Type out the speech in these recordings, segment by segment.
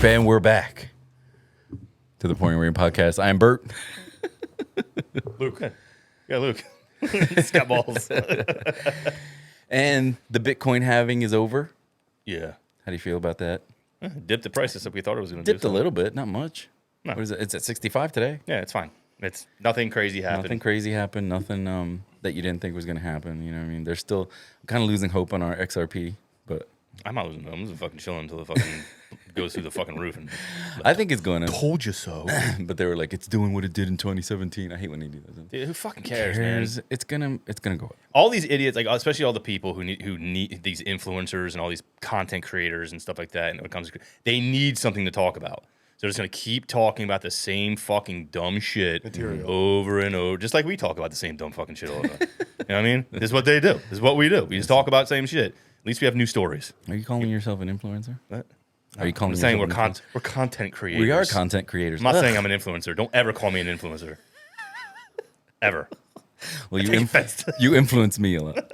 And we're back to the Pouring Rain podcast. I'm Bert. Luke. Yeah, Luke. He's got balls. And the Bitcoin halving is over. Yeah. How do you feel about that? Dipped the prices up we thought it was going to do. Dipped a little bit, not much. No. What is it? It's at 65 today. Yeah, it's fine. It's nothing crazy happened. Nothing crazy happened. Nothing that you didn't think was going to happen. You know what I mean? They're still kind of losing hope on our XRP, but I'm not losing them. I'm just fucking chilling until the fucking goes through the fucking roof. And I think it's going to. Told you so. But they were like, it's doing what it did in 2017. I hate when they do that. dude, who fucking cares, man? It's gonna go up. All these idiots, like especially all the people who need these influencers and all these content creators and stuff like that. And when it comes to, they need something to talk about. So they're just gonna keep talking about the same fucking dumb shit Material. over and over, just like we talk about the same dumb fucking shit all the time. You know what I mean? This is what they do. This is what we do. We just talk about the same shit. At least we have new stories. Are you calling yourself an influencer? What? Are you calling I'm saying yourself an influencer? we're content creators. We are content creators. I'm not saying I'm an influencer. Don't ever call me an influencer. Ever. Well, take offense to you influence me a lot.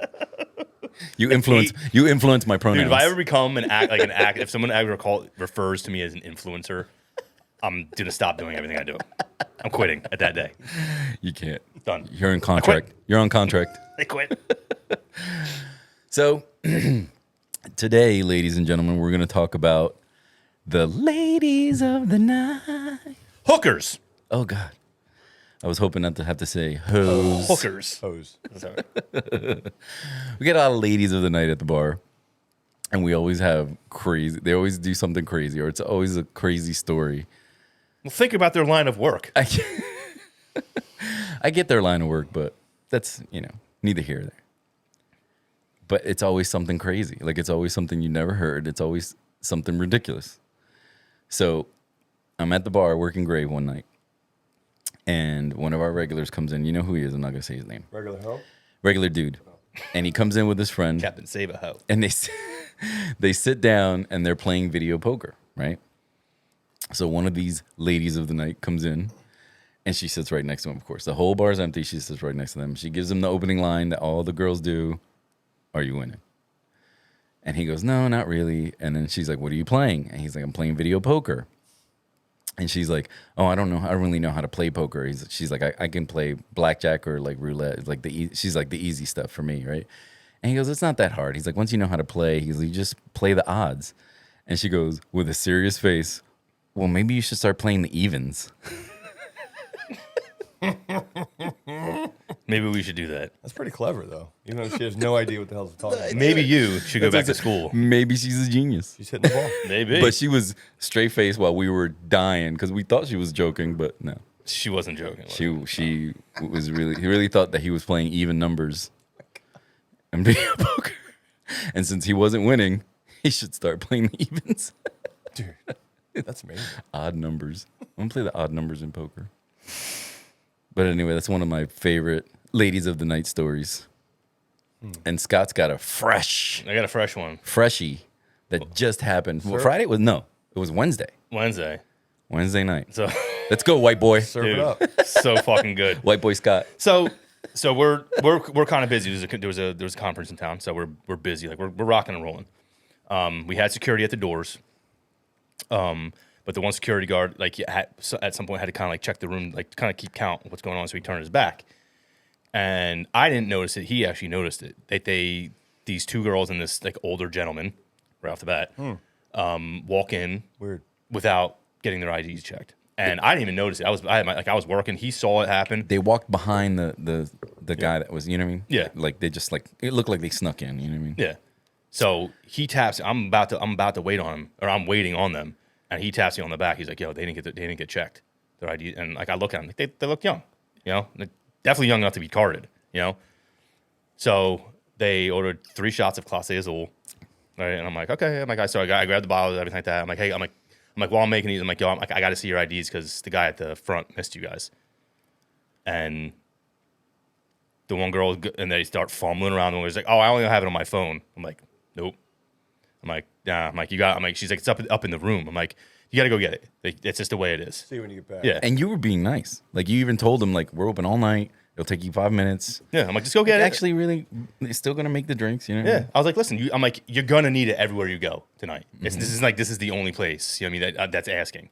You influence my pronouns. Dude, if I ever become if someone ever refers to me as an influencer, I'm gonna stop doing everything I do. I'm quitting at that day. You can't. Done. You're in contract. You're on contract. I quit. So today, ladies and gentlemen, we're going to talk about the ladies of the night. Hookers. Oh God, I was hoping not to have to say hoes. Hookers. Hose. Sorry. We get a lot of ladies of the night at the bar, and we always have crazy. They always do something crazy, or it's always a crazy story. Well, think about their line of work. I get their line of work, but that's, neither here nor there. But it's always something crazy. Like, it's always something you never heard. It's always something ridiculous. So I'm at the bar working Grave one night, and one of our regulars comes in. You know who he is. I'm not going to say his name. Regular hoe? Regular dude. And he comes in with his friend. Captain Save a Hoe. And they sit down, and they're playing video poker, right? So one of these ladies of the night comes in, and she sits right next to him, of course. The whole bar's empty. She sits right next to them. She gives him the opening line that all the girls do. Are you winning? And he goes, no, not really. And then she's like, what are you playing? And he's like, I'm playing video poker. And she's like, oh, I don't know. I don't really know how to play poker. She's like, I can play blackjack or like roulette. It's like she's like the easy stuff for me, right? And he goes, it's not that hard. He's like, once you know how to play, he's like, you just play the odds. And she goes, with a serious face, well, maybe you should start playing the evens. Maybe we should do that. That's pretty clever, though. Even though she has no idea what the hell's talking about. Maybe you should go back to school. Maybe she's a genius. She's hitting the ball. Maybe. But she was straight faced while we were dying because we thought she was joking, but no. She wasn't joking. She was really, he really thought that he was playing even numbers in video poker. And since he wasn't winning, he should start playing the evens. Dude, that's amazing. Odd numbers. I'm going to play the odd numbers in poker. But anyway, that's one of my favorite ladies of the night stories. And Scott's got a freshie I got a fresh one. that just happened. Well, Friday? It was Wednesday. Wednesday night. So Let's go, white boy. Serve dude, it up. so fucking good. White boy Scott. So we're kind of busy. There was a conference in town, so we're busy. Like we're rocking and rolling. We had security at the doors. But the one security guard, like, at some point had to kind of like check the room, like kind of keep count of what's going on. So he turned his back, and I didn't notice it. He actually noticed it. These two girls and this like older gentleman, right off the bat, walk in Weird. without getting their IDs checked, and I didn't even notice it. I was working. He saw it happen. They walked behind the guy that was, you know what I mean? Yeah. Like they just it looked like they snuck in, you know what I mean? Yeah. So he taps. I'm about to wait on him, or I'm waiting on them. And he taps me on the back. He's like, "Yo, they didn't get checked, their ID." And like I look at them, like, they look young, They're definitely young enough to be carded, So they ordered 3 shots of Clase Azul, right? And I'm like, okay. So I grabbed the bottles, everything like that. I'm like, hey, I'm like, while I'm making these, I'm like, yo, I got to see your IDs because the guy at the front missed you guys. And the one girl, and they start fumbling around, and he's like, oh, I only have it on my phone. I'm like, nope. I'm like, nah. I'm like, she's like, it's up in the room. I'm like, you got to go get it. Like, it's just the way it is. See you when you get back. Yeah. And you were being nice. Like you even told him like we're open all night. It'll take you 5 minutes. Yeah, I'm like, just go get it. Actually, really, they're still gonna make the drinks. You know. Yeah, I was like, listen, I'm like, you're gonna need it everywhere you go tonight. This is the only place. You know what I mean? That's asking.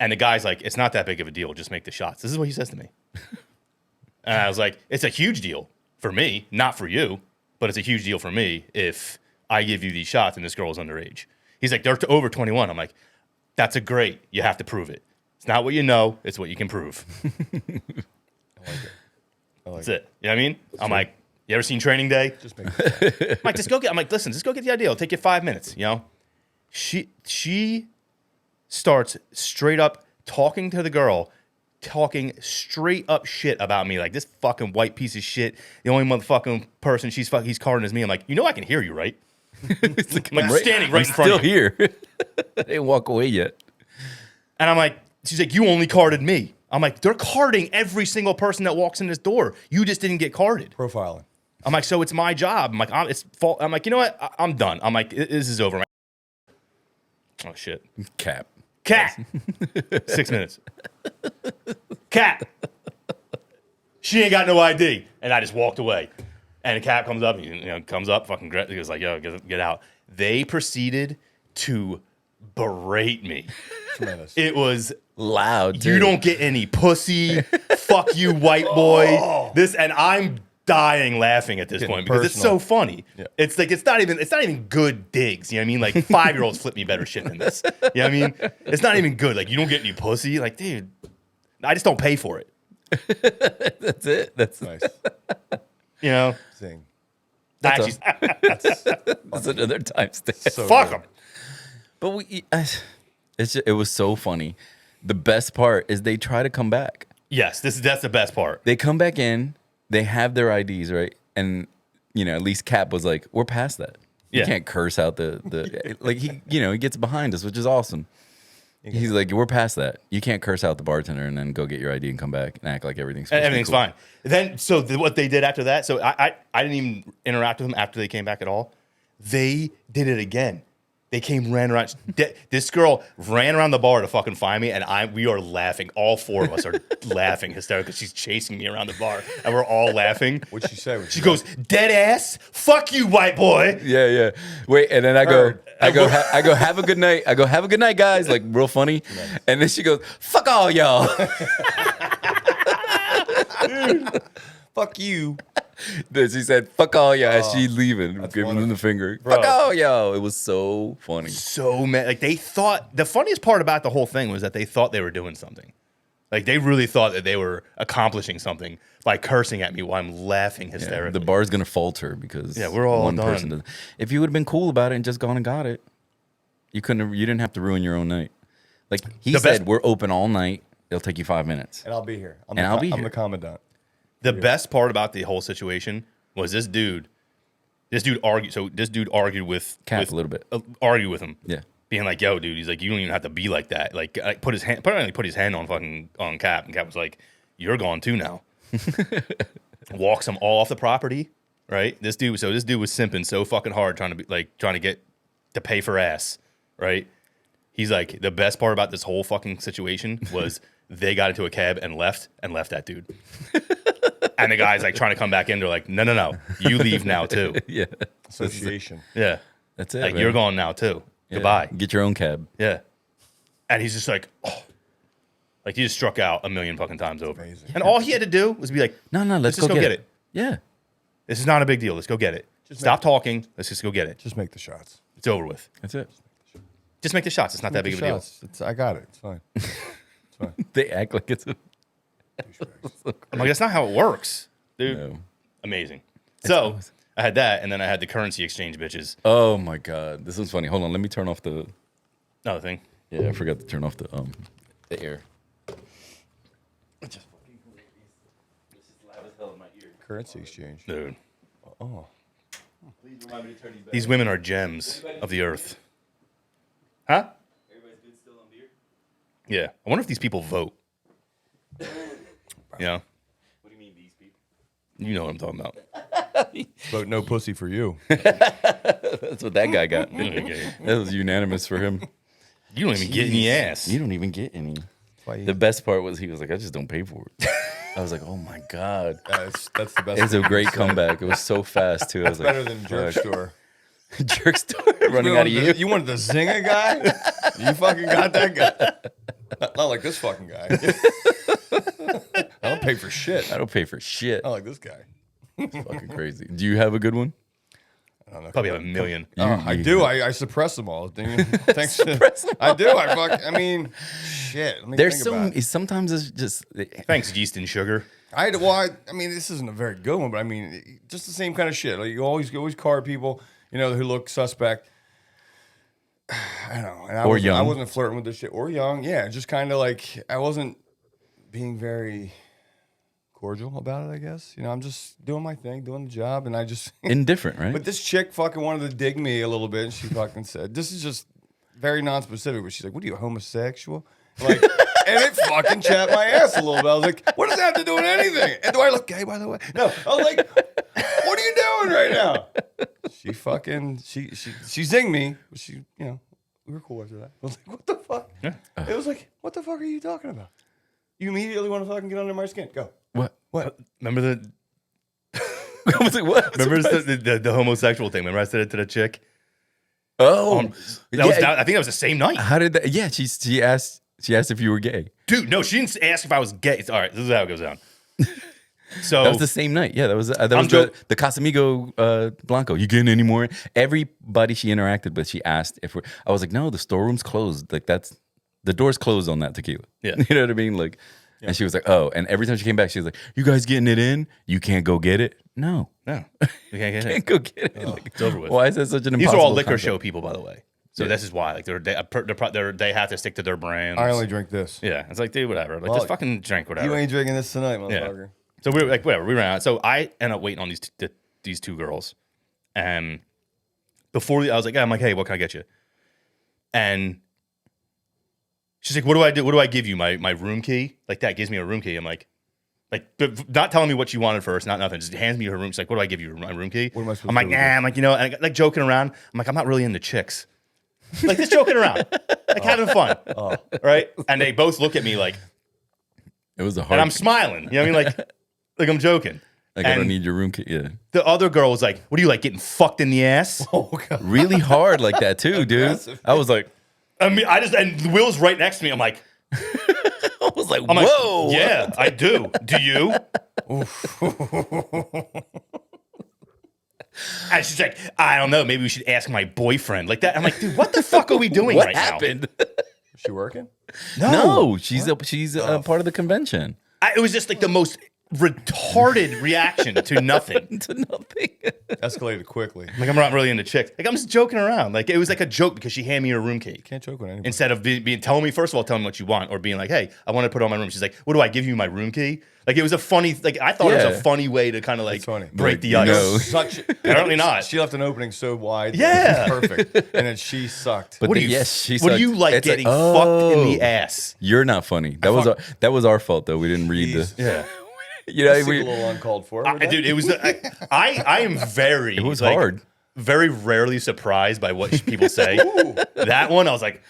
And the guy's like, it's not that big of a deal. Just make the shots. This is what he says to me. And I was like, it's a huge deal for me, not for you, but it's a huge deal for me if I give you these shots and this girl is underage. He's like, they're over 21. I'm like, that's a great. You have to prove it. It's not what you know. It's what you can prove. That's it. You know what I mean? I'm like, you ever seen Training Day? Just make it. I'm like, I'm like, listen, just go get the idea. It'll take you 5 minutes, you know? She starts straight up talking to the girl, talking straight up shit about me. Like, this fucking white piece of shit. The only motherfucking person he's carding is me. I'm like, I can hear you, right? I'm like, standing right in front Still of you. here. They didn't walk away yet. And I'm like, she's like, you only carded me. I'm like, they're carding every single person that walks in this door. You just didn't get carded. Profiling. I'm like, so it's my job. I'm like, I'm like, you know what? I'm done. I'm like, this is over. Oh shit. Cap. Cat. 6 minutes. Cat. She ain't got no ID. And I just walked away. And the cat comes up, fucking he was like, yo, get out. They proceeded to berate me. Tremendous. It was Loud. you too. don't get any pussy. Fuck you, white boy. And I'm dying laughing at this Getting point because it's personal. so funny. Yeah. It's like it's not even good digs. You know what I mean? Like 5-year-olds flip me better shit than this. You know what I mean? It's not even good. Like you don't get any pussy. Like, dude, I just don't pay for it. That's it. That's Nice. You know? Zing. Actually, that's another time stamp. So fuck good. them. But it was so funny. The best part is they try to come back. Yes, that's the best part. They come back in. They have their IDs, right? And at least Cap was like, "We're past that. You Yeah. can't curse out the like he he gets behind us, which is awesome." He's like, "We're past that. You can't curse out the bartender and then go get your ID and come back and act like everything's supposed to be Everything's cool." fine. Then, so what they did after that, so I didn't even interact with them after they came back at all. They did it again. They ran around. This girl ran around the bar to fucking find me, and we are laughing. All four of us are laughing hysterically. She's chasing me around the bar, and we're all laughing. What'd she say? She goes, "Dead ass, fuck you, white boy." Yeah. Wait, and then I go, have a good night. I go, have a good night, guys. Like real funny. And then she goes, fuck all y'all. Fuck you. Then she said, fuck all y'all as she's leaving. Giving them the finger. Bro. Fuck all y'all. It was so funny. So mad. Like they thought, the funniest part about the whole thing was that they thought they were doing something. Like they really thought that they were accomplishing something by cursing at me while I'm laughing Yeah, hysterically. the bar's gonna falter because We're all one done. person does. If you would have been cool about it and just gone and got it, you didn't have to ruin your own night. Like he The said, best- we're open all night. It'll take you 5 minutes. And I'll be here. I'm And I'll be I'm here. the commandant. The best part about the whole situation was this dude argued. So this dude argued with Cap a little bit. Argued with him. Yeah. Being like, "Yo, dude," he's like, "You don't even have to be like that." Like, put his hand on Cap, and Cap was like, "You're gone too now." Walks him all off the property. Right. This dude was simping so fucking hard trying to get to pay for ass. Right. He's like, the best part about this whole fucking situation was they got into a cab and left that dude. And the guy's like trying to come back in. They're like, no, you leave now too. Yeah. Association. Yeah, That's it. like man. you're gone now too. Yeah. Goodbye. Get your own cab. Yeah, and he's just like, oh, like he just struck out a million fucking times over. amazing. And all he had to do was be like, No, let's let's just go get it. Yeah. This is not a big deal. Let's go get it. Just Stop talking. Let's just go get it. Just make the shots. It's over with. That's it. Just make the shots. It's not that big of a deal. I got it. It's fine. It's fine. They act like it's a I'm like, that's not how it works, dude. no. Amazing. So I had that, and then I had the currency exchange bitches. Oh my god. This one's funny. Hold on, let me turn off the Another thing. Yeah, I forgot to turn off the air. Currency exchange. Dude. Oh. These women are gems of the earth. Huh? Yeah. I wonder if these people vote. Yeah. What do you mean these people? You know what I'm talking about. Vote no pussy for you. That's what that guy got. You don't even get, That was unanimous for him. you don't even get any ass. You don't even get any. Why you- The best part was he was like, I just don't pay for it. I was like, oh my god, That's the best. it's a thing you great can say. comeback. It was so fast too. I was like, Better than jerk fuck. store. Jerk store running out of you. You wanted the Zynga guy? You fucking got that guy. Not like this fucking guy. I don't pay for shit. I don't pay for shit. Not like this guy. Fucking crazy. Do you have a good one? I don't know. Probably have a million. I do. I suppress them all. Thanks. I do. I mean, shit. Let me There's think so about it. sometimes it's just Thanks, yeast and sugar. I mean, this isn't a very good one, but I mean, just the same kind of shit. Like you always card people, who look suspect. I don't know. And Or young. I wasn't flirting with this shit. Or young. Yeah. Just kind of like, I wasn't being very cordial about it, I guess. I'm just doing my thing, doing the job. And I just. indifferent, right? But this chick fucking wanted to dig me a little bit. And she fucking said, this is just very non-specific. But she's like, what are you, homosexual? Like, and it fucking chapped my ass a little bit. I was like, what does that have to do with anything? And do I look gay, by the way? No. I was like, what are you doing right now? She fucking, she zinged me. She, we were cool after that. I was like, what the fuck? Yeah. It was like, what the fuck are you talking about? You immediately want to fucking get under my skin. Go. What? Remember the I was like, what? remember the homosexual thing? Remember I said it to the chick? Oh, That was I think that was the same night. how did that? Yeah, she asked if you were gay. Dude, no, she didn't ask if I was gay. All right, this is how it goes down. So That was the same night. Yeah, that was I'm the Casamigo Blanco. You getting any more? Everybody she interacted with, she asked if we're. I was like, no, the storeroom's closed. Like the door's closed on that tequila. Yeah. You know what I mean? Like, and she was like, oh, and every time she came back, she was like, you guys getting it in? You can't go get it. No, no, we can't get can't it. go get it. Like, It's over with. why is that such an These impossible are all liquor concept? show people, by the way. So this is why, like, they have to stick to their brands. I only drink this. Yeah, it's like, dude, whatever. Like, Well, just fucking drink whatever. You ain't drinking this tonight, motherfucker. So we were like, whatever. We ran out. So I end up waiting on these two girls, and before I was like, I'm like, hey, what can I get you? And she's like, what do I do? What do I give you? My room key? Like that gives me a room key. I'm like, not telling me what she wanted first, not nothing. Just hands me her room. She's like, what do I give you? My room key? What am I supposed I'm to like, do with nah. I'm like, and I got, like joking around. I'm like, I'm not really into chicks. Like just joking around, like having fun, right? And they both look at me like, It was a hard. and I'm smiling. You know what I mean? Like I'm joking. like, I don't and- need your room key. Yeah, The other girl was like, what are you like getting fucked in the ass? Oh, God. really hard like that too, dude. Aggressive. I was like, I mean, and Will's right next to me. I'm like, I was like, I'm like, whoa. yeah, I do. Do you? And she's like, I don't know. Maybe we should ask my boyfriend. Like that. I'm like, dude, what the fuck are we doing What right happened? Is she working? now? No, she's a part of the convention. It was just like the most retarded reaction to nothing. To nothing. Escalated quickly. Like, I'm not really into chicks. Like, I'm just joking around. Like, it was like a joke because she handed me her room key. Can't joke with anybody. Instead of being telling me, first of all, tell me what you want, or being like, hey, I want to put it on my room. She's like, what do I give you my room key? Like, it was a funny, like, I thought it was Yeah. a funny way to kind of like It's funny. break Like, the you ice. know. Such Apparently not. She left an opening so wide. Yeah. It was perfect. And then she sucked. But What do then, you, yes, she what do sucked. you like It's getting fucked in the oh, ass? You're not funny. That was our fault though. We didn't read Jesus. the. Yeah. You know, Seemed a little uncalled for. Dude, it was, I am very, it was like, hard. very rarely surprised by what people say. That one, I was like,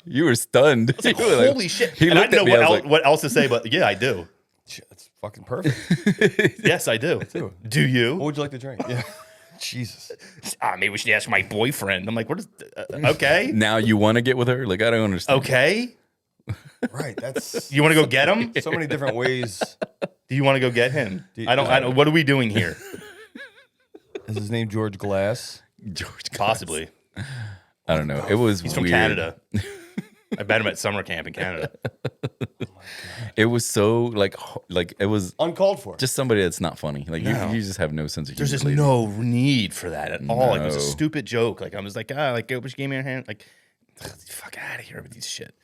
You were stunned. like, You were like- holy shit. He And I looked didn't at know me. I was like, what else to say, but yeah, I do. That's fucking perfect. Yes, I do. Do you? What would you like to drink? Yeah. Jesus. Maybe we should ask my boyfriend. I'm like, what is, okay. now you want to get with her? Like I don't understand. Okay. Right. That's You want to go get him? so many different ways. Do you want to go get him? you- I don't. What are we doing here? Is his name George Glass? George. Possibly. I don't know. It was He's from weird. Canada. I met him at summer camp in Canada. It was so like it was Uncalled for. just somebody that's not funny. Like No. you just have no sense of humor. There's just lady. no need for that at all. Like, it was a No. stupid joke. Like I was like, like she gave me her hand. Like, fuck out of here with these shit.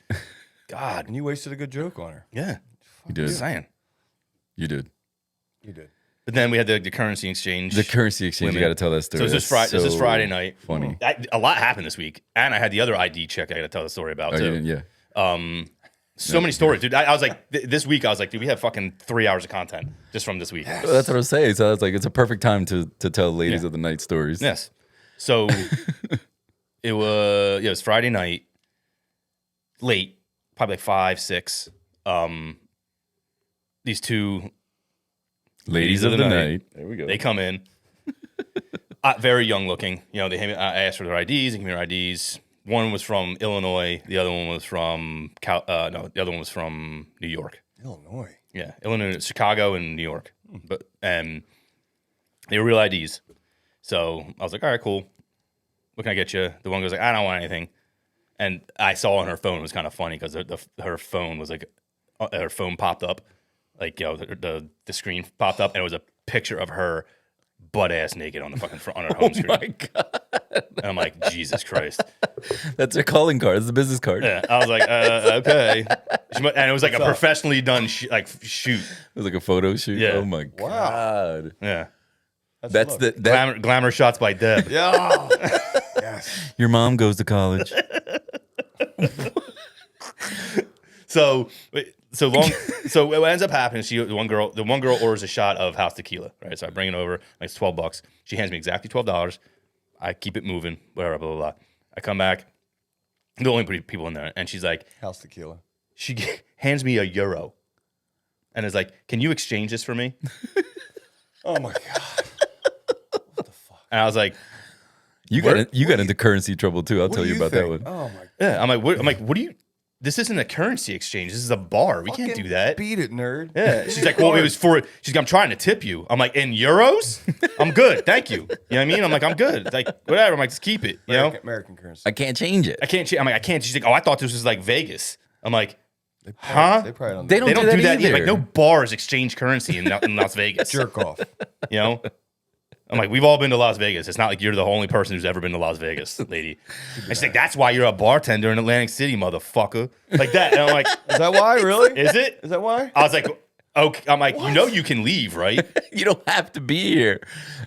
God. And you wasted a good joke on her. Yeah. You did. Just saying. You did. You did. But then we had the currency exchange. The currency exchange. You Women. got to tell that story. So this is That's Friday night. Funny. A lot happened this week, and I had the other ID check I got to tell the story about Oh, too. you didn't? Yeah. So many stories, dude. I was like, this week, I was like, dude, we have fucking 3 hours of content just from this week. Well, that's what I was saying. So I was like, it's a perfect time to tell ladies Yeah. of the night stories. Yes. So it was Friday night, late, probably like 5, 6. These two Ladies of the night. There we go. They come in, very young looking. You know, I asked for their IDs. They give me their IDs. One was from Illinois. The other one was from the other one was from New York. Illinois. Yeah, Illinois, Chicago, and New York. But they were real IDs. So I was like, all right, cool. What can I get you? The one goes like, I don't want anything. And I saw on her phone, it was kind of funny because her phone was like, her phone popped up, like, you know, the screen popped up, and it was a picture of her butt ass naked on the fucking front on her home screen. Oh my God. And I'm like, Jesus Christ. That's her calling card. It's a business card. Yeah, I was like, okay. And it was like a professionally done shoot. It was like a photo shoot. Yeah. Oh my God. Yeah. That's Glamour shots by Deb. Yeah. Yes. Your mom goes to college. So what ends up happening is the one girl orders a shot of house tequila, right? So I bring it over, like it's $12. She hands me exactly $12. I keep it moving, whatever, blah, blah, blah. I come back, the only people in there, and she's like, House tequila. she hands me €1 and is like, can you exchange this for me? Oh my God. And I was like, You got into currency trouble too. I'll What tell do you about think? that one. Oh my God. yeah. I'm like, what do you? This isn't a currency exchange. This is a bar. We can't do that. Beat it, nerd. Yeah. She's like, well, it was for. She's like, I'm trying to tip you. I'm like, in euros? I'm good. Thank you. You know what I mean? I'm like, I'm good. Like, whatever. I'm like, just keep it. You know? American currency. I can't change it. I can't. I'm like, I can't. She's like, oh, I thought this was like Vegas. I'm like, They huh? They probably don't. They don't, They don't do that either. either. Like, no bars exchange currency in Las Vegas. jerk off. You know? I'm like, we've all been to Las Vegas. It's not like you're the only person who's ever been to Las Vegas, lady. And she's like, that's why you're a bartender in Atlantic City, motherfucker. Like that. And I'm like, Is that why? Really? is it? Is that why? I was like, okay. I'm like, you know you can leave, right? You don't have to be here.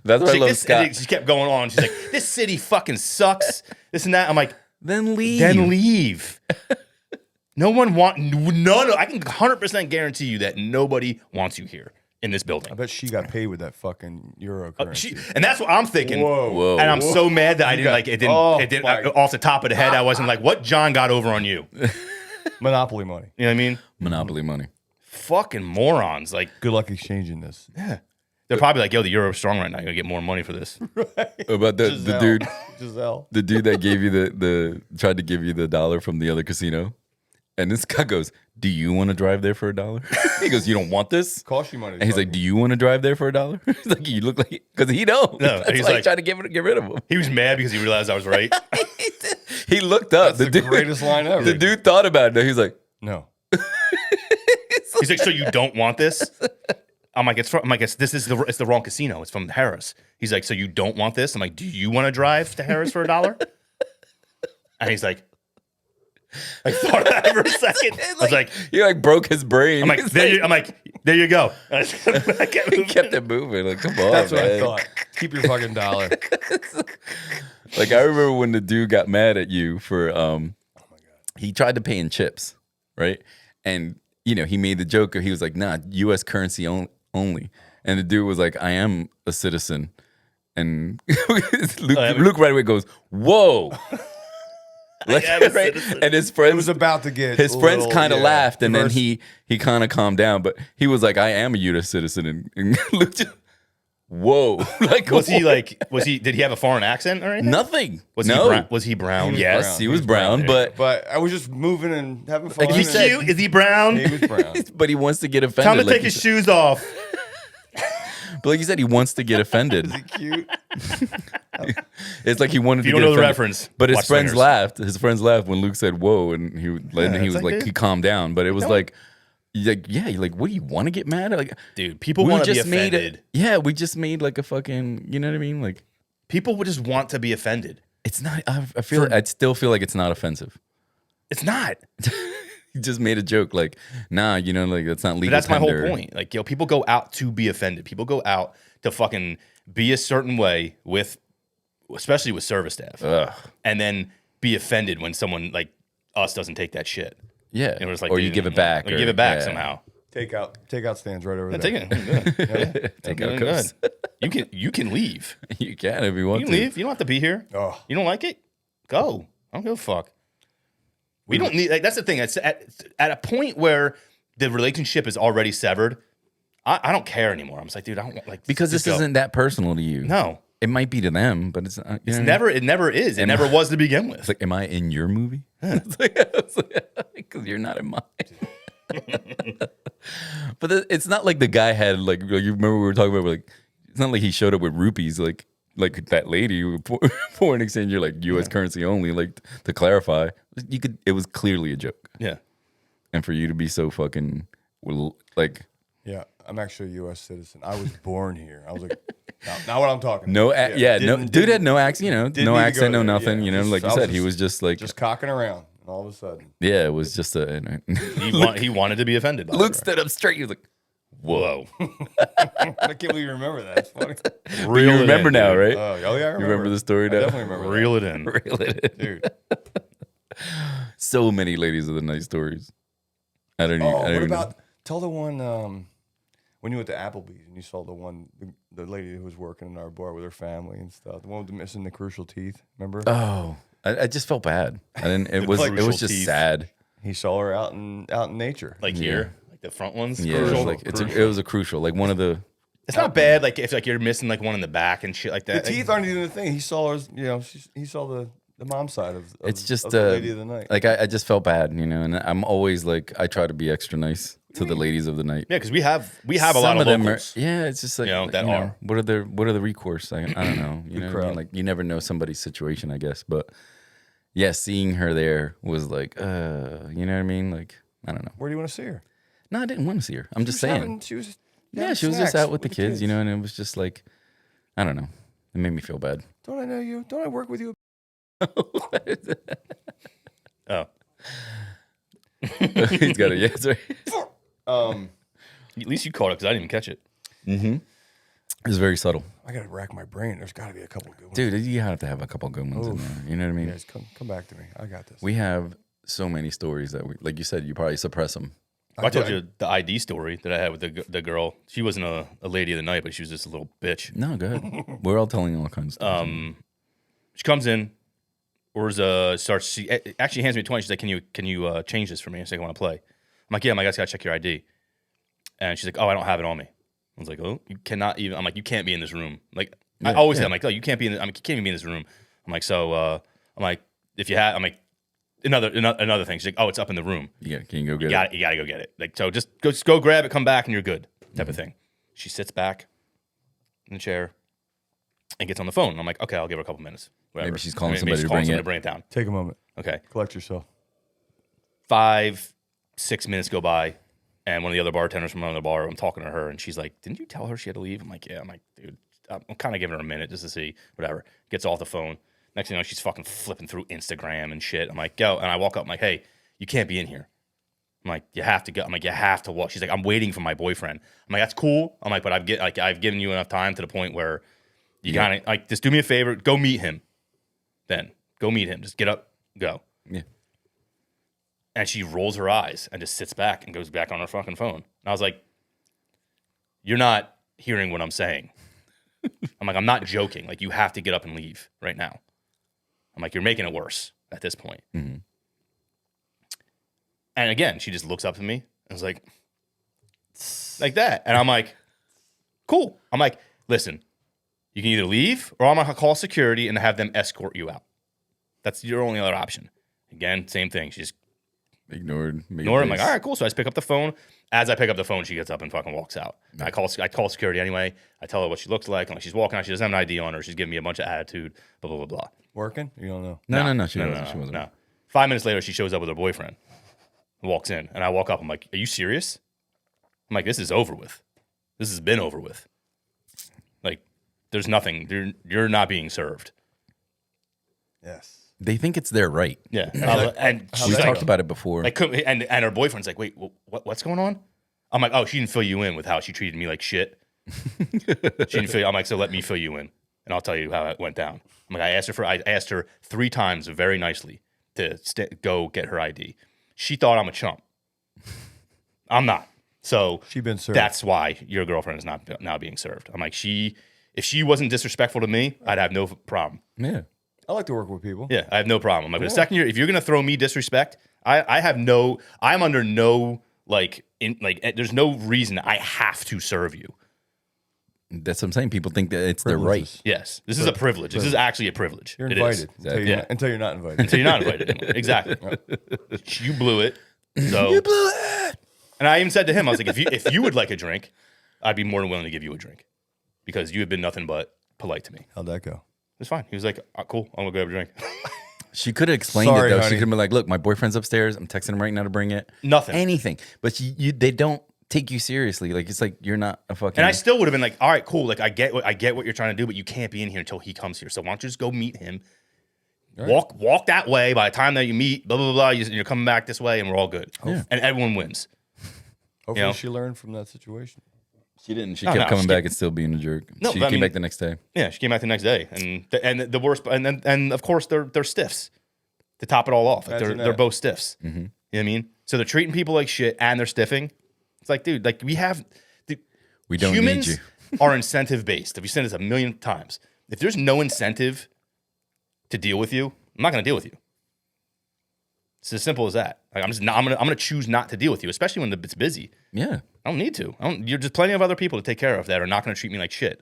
That's why I She's like, love this, Scott. and she kept going on. She's like, this city fucking sucks. This and that. I'm like, Then leave. then leave. No one no. I can 100% guarantee you that nobody wants you here in this I building. bet she got paid with that fucking euro currency. And that's what I'm thinking. Whoa. And I'm so mad that I didn't got- like it. Didn't Oh, it didn't my- off the top of the head? I wasn't like, what John got over on you? You Monopoly money. know what I mean? Monopoly money. Fucking morons. Like, Good luck exchanging this. yeah. They're probably like, yo, the euro's strong right now. You're gonna get more money for this. About the Giselle. dude, Giselle. the dude that gave you the tried to give you the $1 from the other casino, and this guy goes, "Do you want to drive there for $1?" He goes, "You don't want this." Cost you money. And he's like, "Do you want to drive there for $1?" He's like, "You look like," because he don't. No, That's he's why like- he tried to get rid of him. He was mad because he realized I was right. He looked up. That's the greatest line ever. The dude thought about it. He's like, No. He's like, so you don't want this? I'm like, this is it's the wrong casino. It's from Harris. He's like, so you don't want this? I'm like, do you want to drive to Harris for $1? And he's like, I thought about it for a second. I was like, he like broke his brain. I'm like, He's there you go. I kept he moving. kept it moving. Like, come on, That's what man. I thought. Keep your fucking dollar. Like, I remember when the dude got mad at you for he tried to pay in chips, right? And you know, he made the joke. He was like, "Nah, U.S. currency only." And the dude was like, "I am a citizen." And Luke right away goes, "Whoa!" Like, am a right? citizen. And his It friends was about to get his a friends little, kind of yeah, laughed, and diverse. then he kind of calmed down. But he was like, "I am a U.S. citizen," and Luke just, "Whoa!" Like, Was he like? Did he have a foreign accent or anything? nothing? Was no. he brown? Was he brown? He was Yes, brown. he was brown, but But I was just moving and having fun. Like he Is he said- cute? Is he brown? he was brown. but he wants to get offended. Tell him to like take you his said. shoes off. But like you said, he wants to get offended. Is he cute? It's like he wanted If to you get don't know the offended. reference, But his watch friends Swingers. laughed. His friends laughed when Luke said "whoa," and he was it's like, like, dude. he calmed down. But it was like, yeah, you're like, what do you want to get mad at? Like, Dude, people want to be made offended. we just made like a fucking, you know what I mean? Like, People would just want to be offended. it's not. I feel. I still feel like it's not offensive. It's not. He just made a joke, like, nah, you know, like that's not legal. But that's my whole tender. point. Like, yo, people go out to be offended. People go out to fucking be a certain way with, especially with service staff, Ugh. and then be offended when someone like us doesn't take that shit. Yeah, And we're just like, or you dude, give it back, Or you give it back yeah. somehow. Takeout stands right over Yeah, there. take it. Good. Take I'm out doing cups. good. You can leave. You can if you want You can to. leave. You don't have to be here. Oh. You don't like it? Go. I don't give a fuck. We don't need like that's the thing. It's at a point where the relationship is already severed. I don't care anymore. I'm just like, dude, I don't want like Because just this go. isn't that personal to you. No, It might be to them, but it's not. it's never. It never is. It never was to begin with. It's like, am I in your movie? Because you're not in mine. But it's not like the guy had like you remember we were talking about like it's not like he showed up with rupees like that lady with foreign exchange. You're like U.S. currency only. Like to clarify, it was clearly a joke, Yeah. and for you to be so fucking like Yeah, I'm actually a U.S. citizen. I was born here. I was like, not what I'm talking. no, about. dude had no accent. You know, didn't no need to accent, go no there, nothing. yeah. You know, Just- like you I was said, he was just like just cocking around, and all of a sudden, yeah, it was just a. He wanted to be offended. By Luke it. stood up straight. He was like, Whoa. I can't believe you remember that. It's funny. "You it remember in, now, dude. right? Oh, yeah, I remember. You remember the story I now? definitely remember. Reel it in. Reel it in. Dude. So many ladies of the night stories. I don't even. Oh, I don't what even know. about tell the one when you went to Applebee's and you saw the lady who was working in our bar with her family and stuff, the one with the missing the crucial teeth. Remember? Oh, I just felt bad. I didn't. It was crucial just teeth. sad. He saw her out in nature. Like here, like the front ones. Yeah, it was Crucial. like it was a crucial. Like one of the. It's not bad. Like if like you're missing like one in the back and shit like the that. teeth aren't even a thing. He saw her. He saw the mom side of It's just the lady of the night. like I just felt bad, you know. And I'm always like I try to be extra nice to the ladies of the night. Yeah, because we have a lot Some of them locals. are. Yeah, it's just like You know, that are. what are the recourse? I don't know. You know, what I mean? crowd. Like you never know somebody's situation, I guess. But yeah, seeing her there was like, you know what I mean? Like I don't know. Where do you want to see her? No, I didn't want to see her. I'm just saying. She was. Yeah, having she was just snacks out with the kids, you know, and it was just like, I don't know. It made me feel bad. Don't I know you? Don't I work with you? Oh, He's got a yes, right? at least you caught it because I didn't even catch it. It was very subtle. I gotta rack my brain. There's got to be a couple good ones. Dude, you have to have a couple good ones in there. You know what I mean? Guys, come back to me. I got this. We have so many stories that we, like you said, you probably suppress them. I told you the ID story that I had with the girl. She wasn't a lady of the night, but she was just a little bitch. No, go ahead. We're all telling all kinds of stuff. She comes in, orders starts. She actually hands me 20. She's like, "Can you change this for me?" I said, "I want to play." I'm like, "Yeah, I guys gotta check your ID." And she's like, "Oh, I don't have it on me." I was like, "Oh, you cannot even." I'm like, "You can't be in this room." Like I always say, I'm like, "Oh, you can't be in." You can't even be in this room. I'm like, "So," I'm like, "If you had," I'm like, another thing. She's like, "Oh, it's up in the room. Yeah, can you go get You gotta go get it. Like, so just go grab it, come back, and you're good." Type of thing. She sits back in the chair and gets on the phone. I'm like, "Okay, I'll give her a couple minutes." Whatever. Maybe she's calling Maybe somebody she's to calling bring somebody it. to bring it down. Take a moment. Okay. Collect yourself. 5-6 minutes go by, and one of the other bartenders from another bar, I'm talking to her, and she's like, "Didn't you tell her she had to leave?" I'm like, "Yeah." I'm like, "Dude, I'm kind of giving her a minute just to see whatever." Gets off the phone. Next thing you know, she's fucking flipping through Instagram and shit. I'm like, "Go!" And I walk up, I'm like, "Hey, you can't be in here." I'm like, "You have to go." I'm like, "You have to walk." She's like, "I'm waiting for my boyfriend." I'm like, "That's cool." I'm like, "But I've given you enough time to the point where you kind of like just do me a favor, go meet him. Then go meet him. Just get up, go." Yeah. And she rolls her eyes and just sits back and goes back on her fucking phone. And I was like, "You're not hearing what I'm saying." I'm like, "I'm not joking. Like, you have to get up and leave right now." I'm like, "You're making it worse at this point." Mm-hmm. And again, she just looks up at me and was like that. And I'm like, "Cool." I'm like, "Listen, you can either leave or I'm going to call security and have them escort you out. That's your only other option." Again, same thing. She just Ignored. I'm like, "All right, cool." So I just pick up the phone. As I pick up the phone, she gets up and fucking walks out. I call security anyway. I tell her what she looks like. I'm like, she's walking out. She doesn't have an ID on her. She's giving me a bunch of attitude. Blah blah blah blah. Working? You don't know. No. She wasn't. No. 5 minutes later, she shows up with her boyfriend. Walks in, and I walk up. I'm like, "Are you serious?" I'm like, "This is over with. This has been over with. Like, there's nothing. You're not being served." Yes. They think it's their right. Yeah, and We she's like, talked about it before. like, and her boyfriend's like, "Wait, what's going on?" I'm like, "Oh, she didn't fill you in with how she treated me like shit." She didn't fill. I'm like, "So let me fill you in, and I'll tell you how it went down." I'm like, I asked her 3 times very nicely to go get her ID. She thought I'm a chump. I'm not. So She been served. that's why your girlfriend is not now being served. I'm like, if she wasn't disrespectful to me, I'd have no problem. Yeah. I like to work with people. Yeah, I have no problem. I'm like, the second if you're gonna throw me disrespect, I'm under no there's no reason I have to serve you. That's what I'm saying. People think that it's their right. Privileges. Yes, this is a privilege. This is actually a privilege. You're It is. invited until you're not invited. Until you're not invited anymore. Exactly. You blew it. So You blew it. And I even said to him, I was like, if you would like a drink, I'd be more than willing to give you a drink because you have been nothing but polite to me. How'd that go? It's fine. He was like, cool, I'm gonna grab a drink. She could have explained Sorry, it though. honey. She could have been like, "Look, my boyfriend's upstairs. I'm texting him right now to bring it." Nothing. Anything. But they don't take you seriously. Like it's like you're not a fucking. And I still would have been like, all right, cool. Like I get what you're trying to do, but you can't be in here until he comes here. So why don't you just go meet him? Right. Walk that way. By the time that you meet, blah blah blah, you're coming back this way, and we're all good. Yeah. And everyone wins. Hopefully she learned from that situation. She didn't. She No, kept no, coming she back and still being a jerk. No, she but I came mean- back the next day. Yeah, she came back the next day, and the worst, and of course they're stiffs. To top it all off, like Imagine they're that. both stiffs. You know what I mean? So they're treating people like shit, and they're stiffing. It's like, dude, like we don't humans need you. are incentive based. If you said this a million times, if there's no incentive to deal with you, I'm not going to deal with you. It's as simple as that. Like I'm gonna choose not to deal with you, especially when it's busy. Yeah. I don't need to. You're just plenty of other people to take care of that are not going to treat me like shit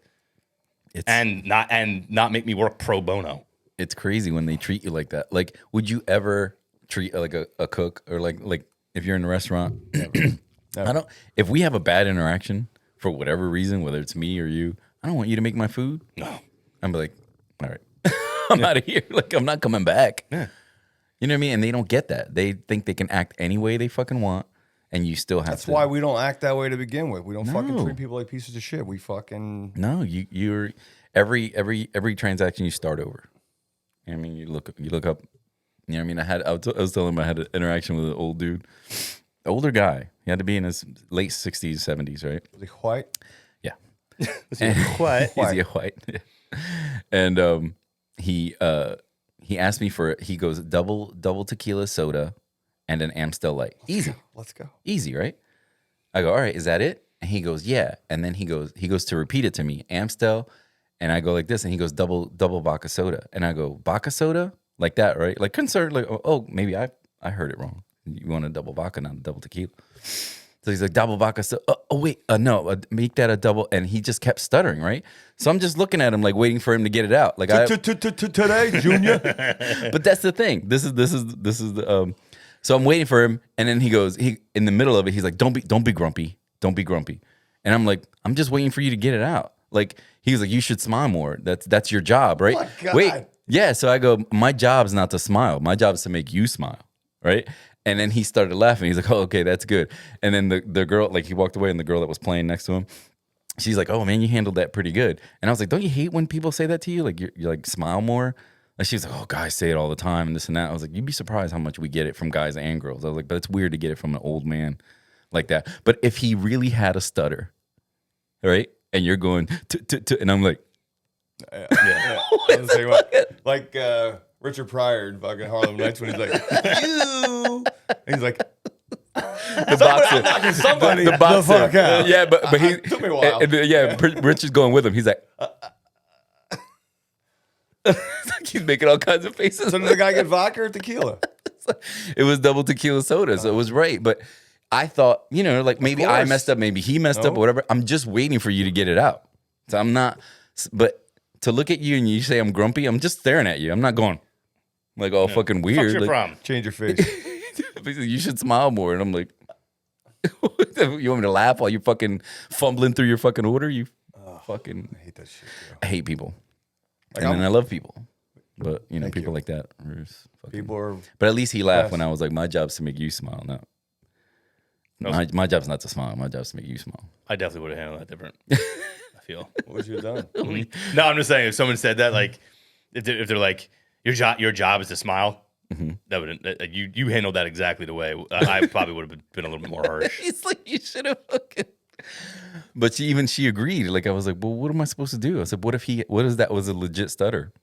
It's and not make me work pro bono. it's crazy when they treat you like that. Like, would you ever treat like a cook or like if you're in a restaurant? I don't. If we have a bad interaction for whatever reason, whether it's me or you, I don't want you to make my food. No. I'm like, all right, I'm out of here. Like, I'm not coming back. Yeah. You know what I mean? And they don't get that. They think they can act any way they fucking want, and you still have That's to. why we don't act that way to begin with. We don't fucking No. treat people like pieces of shit. We fucking No, you're every transaction you start over. I mean, you look up. You know what I mean? I was telling him I had an interaction with an old dude, older guy. He had to be in his late 60s, 70s, right? was like white. Yeah. What? Is he a white? And he asked me for, he goes double tequila soda and an Amstel Light. Easy. Let's go. Easy, right? I go, all right, is that it? And he goes, yeah. And then he goes to repeat it to me, Amstel. And I go like this, and he goes double vodka soda. And I go, vodka soda? Like that, right? Like concerned, like, oh, maybe I heard it wrong. You want a double vodka, not a double tequila. So he's like, double vodka soda. Oh, wait, no, make that a double. And he just kept stuttering, right? So I'm just looking at him, like waiting for him to get it out. Like Today, Junior. but that's the thing. This is the so I'm waiting for him, and then he in the middle of it, he's like, don't be grumpy. Don't be grumpy. And I'm like, I'm just waiting for you to get it out. Like, he's like, you should smile more. That's your job, right? Oh my God. Wait. Yeah. So I go, my job's not to smile. My job is to make you smile. Right. And then he started laughing. He's like, oh, okay, that's good. And then the girl, like he walked away, and the girl that was playing next to him, she's like, oh man, you handled that pretty good. And I was like, don't you hate when people say that to you? Like you're like, smile more. And she was like, oh, guys say it all the time and this and that. I was like, you'd be surprised how much we get it from guys and girls. I was like, but it's weird to get it from an old man like that. But if he really had a stutter, right? And you're going, and I'm like, Yeah. I was the same way. Like Richard Pryor in fucking Harlem Nights when he's like, you. And he's like, the boxer. somebody The boxer. the fuck out. Yeah, but he took me a while. Rich is going with him. He's like, he's making all kinds of faces. So did the guy get vodka or tequila? It was double tequila soda, so it was right. But I thought, like maybe I course. messed up, maybe he messed up, or whatever. I'm just waiting for you to get it out. So I'm not. But to look at you and you say I'm grumpy, I'm just staring at you. I'm not going like all fucking weird. What's your like, problem? Change your face. you should smile more, and I'm like, you want me to laugh while you're fucking fumbling through your fucking order? You fucking. I hate that shit. Bro. I hate people, Like, and then I'm- I love people. But Thank people you. like that are just fucking. People are. But at least he laughed Yes. when I was like, my job's to make you smile. My job's not to smile. My job's to make you smile. I definitely would have handled that different. I feel. What was you done? No, I'm just saying if someone said that, like if they're like your job is to smile, that would you handled that exactly the way I probably would have been a little bit more harsh. It's like you should have fucking. But she agreed. Like I was like, well, what am I supposed to do? I said, what if that was a legit stutter?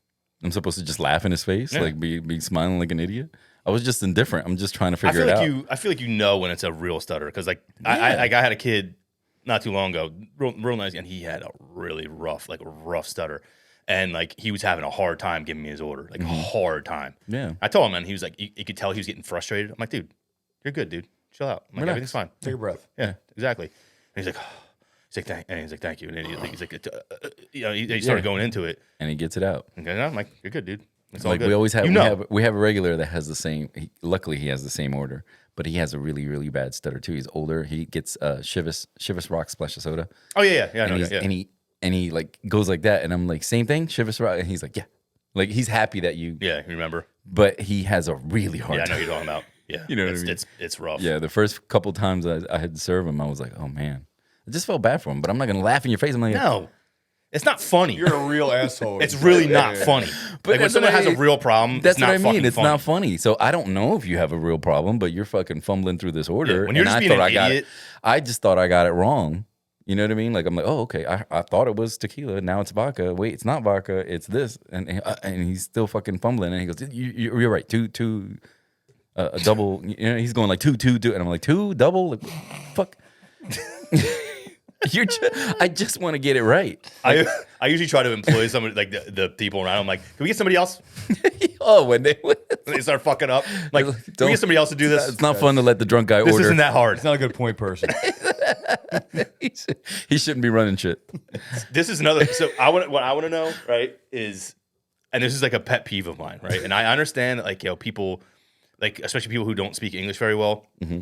I'm supposed to just laugh in his face, Yeah. like be smiling like an idiot. I was just indifferent. I'm just trying to I figure feel it like out. I feel like you know when it's a real stutter because like I had a kid not too long ago, real nice, and he had a really rough stutter, and like he was having a hard time giving me his order, like a hard time. Yeah. I told him, and he was like, you could tell he was getting frustrated. I'm like, dude, you're good, dude. chill out. I'm like, Relax. everything's fine. Take a breath. Yeah, exactly. And he's like, thank you. And then he's like, he started going into it. And he gets it out. And I'm like, you're good, dude. It's all Like good. we always have, You we know. have a regular that has the same. Luckily, he has the same order, but he has a really, really bad stutter too. He's older. He gets Chivas Rock Splash of Soda, Oh yeah. I know, and, yeah. and he like goes like that, and I'm like, same thing, Chivas Rock, and he's like, yeah, like he's happy that you, Yeah, you remember? but he has a really hard Yeah, I know time. what you're talking about. Yeah, You know what I mean? It's rough. Yeah, the first couple times I had to serve him, I was like, oh man, I just felt bad for him, but I'm not gonna laugh in your face. I'm like, No, it's not funny. You're a real asshole. It's really not funny. But Like when that's someone what has a real problem, That's it's not what I mean. fucking It's funny. not funny. So I don't know if you have a real problem, but you're fucking fumbling through this order. when you're and just I being thought an I got idiot. I just thought I got it wrong. You know what I mean? Like I'm like, oh, okay. I thought it was tequila. Now it's vodka. Wait, it's not vodka. It's this. And he's still fucking fumbling. And he goes, you're right. Two. A double. You know, he's going like two. And I'm like, two double. Like, fuck. I just want to get it right. I usually try to employ somebody like the people around. I'm like, can we get somebody else? Oh, when they. And they start fucking up. Like, can we get somebody else to do this? It's not fun to let the drunk guy This order. isn't that hard. It's not a good point person. He shouldn't be running shit. This is another. So what I want to know, right, is, and this is like a pet peeve of mine, right? And I understand that, like, people, like especially people who don't speak English very well. Mm-hmm.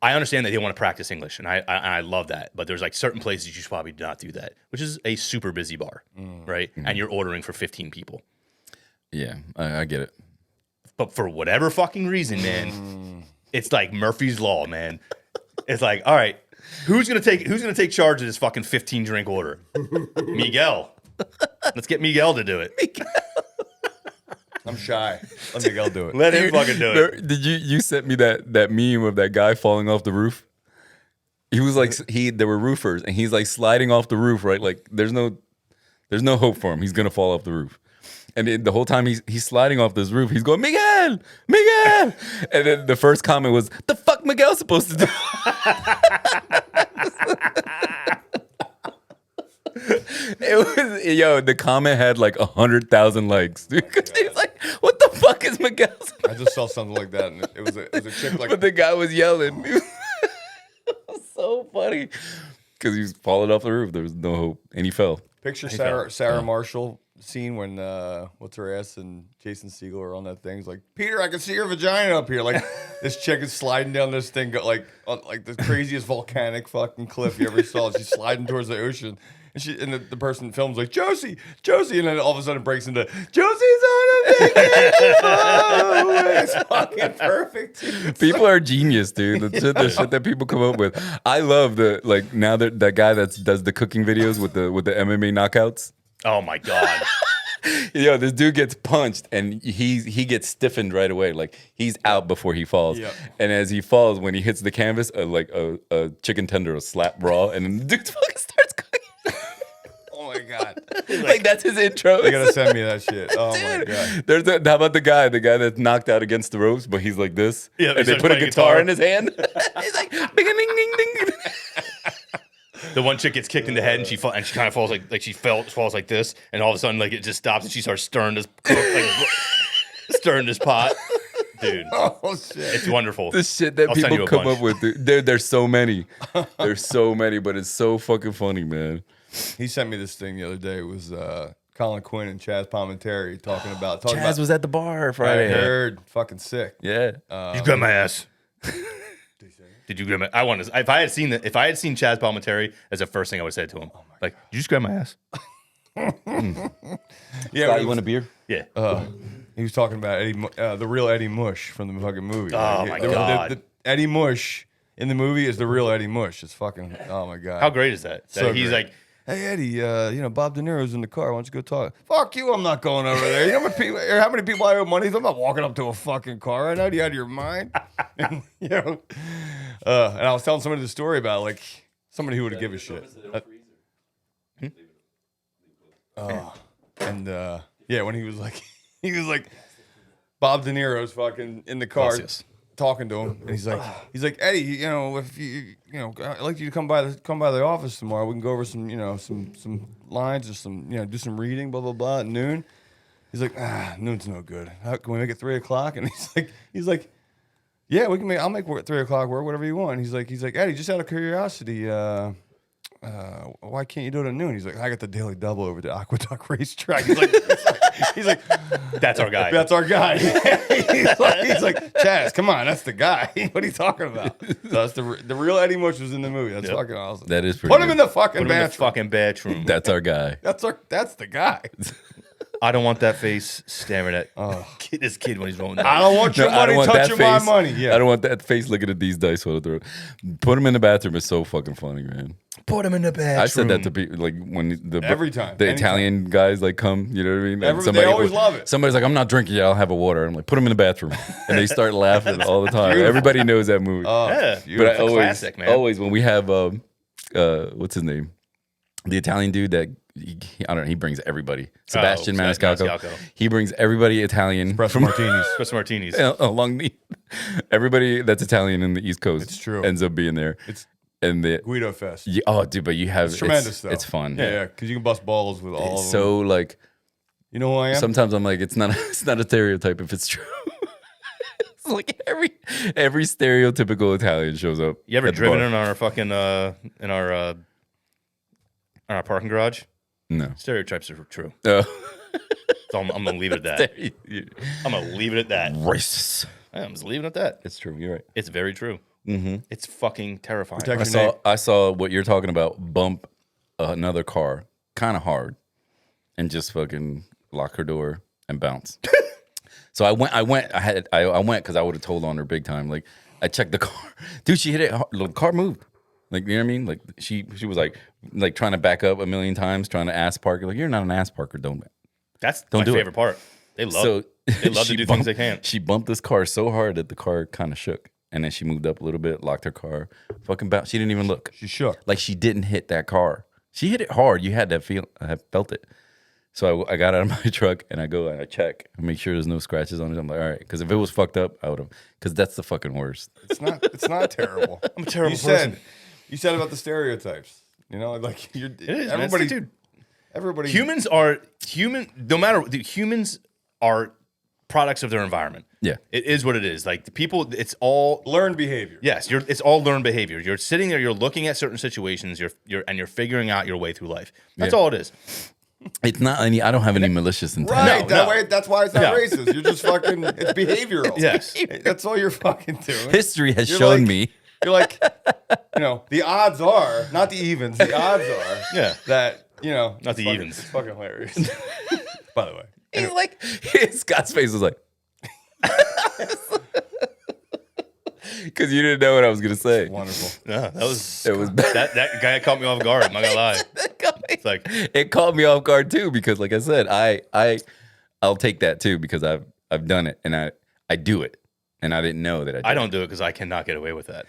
I understand that they want to practice English, and I love that. But there's like certain places you should probably not do that, which is a super busy bar, right? Mm-hmm. And you're ordering for 15 people. Yeah, I get it. But for whatever fucking reason, man, it's like Murphy's Law, man. It's like, all right, who's gonna take charge of this fucking 15 drink order? Miguel. Let's get Miguel to do it. I'm shy. Let Miguel do it. Let him fucking do it. Did you sent me that meme of that guy falling off the roof? He was like there were roofers and he's like sliding off the roof, right? Like there's no hope for him. He's gonna fall off the roof. And the whole time he's sliding off this roof, he's going, Miguel! And then the first comment was, the fuck Miguel supposed to do? The comment had like 100,000 likes. Dude. He's like, what the fuck is Miguel supposed I just saw something like that, and it was a chick like. But the guy was yelling. It was so funny. Because he was falling off the roof. There was no hope. And he fell. Picture Sarah Marshall scene when what's her ass and Jason Segel are on that thing. He's like, Peter, I can see your vagina up here. Like this chick is sliding down this thing, like on like the craziest volcanic fucking cliff you ever saw. She's sliding towards the ocean. And the person films like Josie, and then all of a sudden it breaks into Josie's on a vacation. Oh, it's fucking perfect. Dude. People are genius, dude. The shit that people come up with. I love now that guy that does the cooking videos with the MMA knockouts. Oh my God. Yo, this dude gets punched and he gets stiffened right away. Like he's out before he falls. Yep. And as he falls, when he hits the canvas, a chicken tender will slap raw, and then the dude fucking starts cooking. Oh my god. Like that's his intro. You gotta send me that shit. Oh my god. How about the guy that's knocked out against the ropes, but he's like this, Yeah, and he's they like put a playing guitar guitar. in his hand. He's like, ding, ding, ding, ding. The one chick gets kicked in the head and she kind of falls like she falls like this, and all of a sudden like it just stops and she starts stirring this stirring this pot. Dude, Oh shit. it's wonderful. The shit that I'll send people you a come bunch. up with, dude, there's so many. There's so many, but it's so fucking funny, man. He sent me this thing the other day. It was Colin Quinn and Chaz Palminteri talking about Chaz was at the bar I Friday. heard fucking sick. Yeah. You grab my ass. Did you grab my? I want to. If I had seen Chaz Palminteri as the first thing I would have said to him, like, "Did you just grab my ass?" Yeah, You want a beer? Yeah. he was talking about the real Eddie Mush from the fucking movie. Oh, my God. The Eddie Mush in the movie is the real Eddie Mush. It's fucking. Oh my god. How great is that? That So he's great. like, Hey Eddie, Bob De Niro's in the car. Why don't you go talk? Fuck you! I'm not going over there. You know how many people I owe money? I'm not walking up to a fucking car right now. Are you out of your mind? And, and I was telling somebody the story about like somebody who would give a shit. When he was like, Bob De Niro's fucking in the car Celsius. talking to him, and he's like, Eddie, if I'd like you to come by the office tomorrow. We can go over some lines or do some reading, blah blah blah at noon. He's like, noon's no good. Can we make it 3:00? And he's like, Yeah, we can make. I'll make work 3 o'clock work, whatever you want. He's like, Eddie, just out of curiosity, why can't you do it at noon? He's like, I got the daily double over the Aqueduct racetrack. He's like, That's our guy. that's our guy. he's like, Chaz, come on, that's the guy. What are you talking about? So that's the real Eddie Mush was in the movie. That's Yep. fucking awesome. That is pretty Put him good. in the fucking Put him in the bathroom. fucking bedroom. That's our guy. That's the guy. I don't want that face staring at this kid when he's rolling. I don't want your No, I don't money want that touching my face. money. Yeah. I don't want that face looking at these dice while they're put him in the bathroom is so fucking funny, man. Put him in the bedroom. I said that to people like when the Every time, the anytime. Italian guys like come, you know what I mean? And They always love it. Somebody's like, I'm not drinking yet. I'll have a water. I'm like, put him in the bathroom, and they start laughing all the time. Everybody knows that movie. Yeah, but I it's a always, classic, man. always when we have what's his name, the Italian dude that I don't know, he brings everybody. Sebastian Maniscalco. Maniscalco. He brings everybody Italian Espresso martinis. Espresso martinis. along the everybody that's Italian in the East Coast. It's true. Ends up being there. It's and the Guido Fest. oh, dude, but you have It's tremendous, though. It's fun. Yeah, because you can bust balls with all It's of them. so like You know who I am? sometimes I'm like, it's not a stereotype if it's true. It's like every stereotypical Italian shows up. You ever at the driven bar. in our fucking in our parking garage? No. Stereotypes are true. Oh. So I'm gonna leave it at that. I'm gonna leave it at that. Racist. I'm just leaving it at that. It's true. You're right. It's very true. Mm-hmm. It's fucking terrifying. Protect- I saw what you're talking about. Bump another car, kind of hard, and just fucking lock her door and bounce. So I went because I would have told on her big time. Like I checked the car, dude. She hit it hard. The car moved. Like you know what I mean? Like she was like trying to back up a million times, trying to ass park. Like you're not an ass parker, don't. That's Don't my do it. favorite part. They love. So They love to she do bumped- things they can't. She bumped this car so hard that the car kind of shook, and then she moved up a little bit, locked her car, fucking bounced. She didn't even look. She shook. Like she didn't hit that car. She hit it hard. You had that feel. I felt it. So I got out of my truck and I go and I check and make sure there's no scratches on it. I'm like, all right, because if it was fucked up, I would have. Because that's the fucking worst. It's not terrible. I'm a terrible you person. You said about the stereotypes. You know, like you're It is, man. everybody. It's like, dude, Everybody. humans are human. No matter dude, humans are products of their environment. Yeah. It is what it is. Like the people, it's all learn behavior. yes. It's all learned behavior. You're sitting there. You're looking at certain situations. You're figuring out your way through life. That's Yeah. all it is. It's not any. I don't have any malicious intent. Right. No. That's why it's not No. racist. You're just fucking. It's behavioral. Yes. That's all you're fucking doing. History has You're shown like- me. You're like, the odds are, not the evens. The odds are, Yeah. that Not it's the fucking- evens. It's fucking hilarious. By the way, He's like, Scott's face was like, because you didn't know what I was gonna say. wonderful. Yeah, that was It was bad. that guy caught me off guard. I'm not gonna lie. It's like It caught me off guard too because, like I said, I'll take that too because I've done it and I do it and I didn't know that I did. I don't do it because I cannot get away with that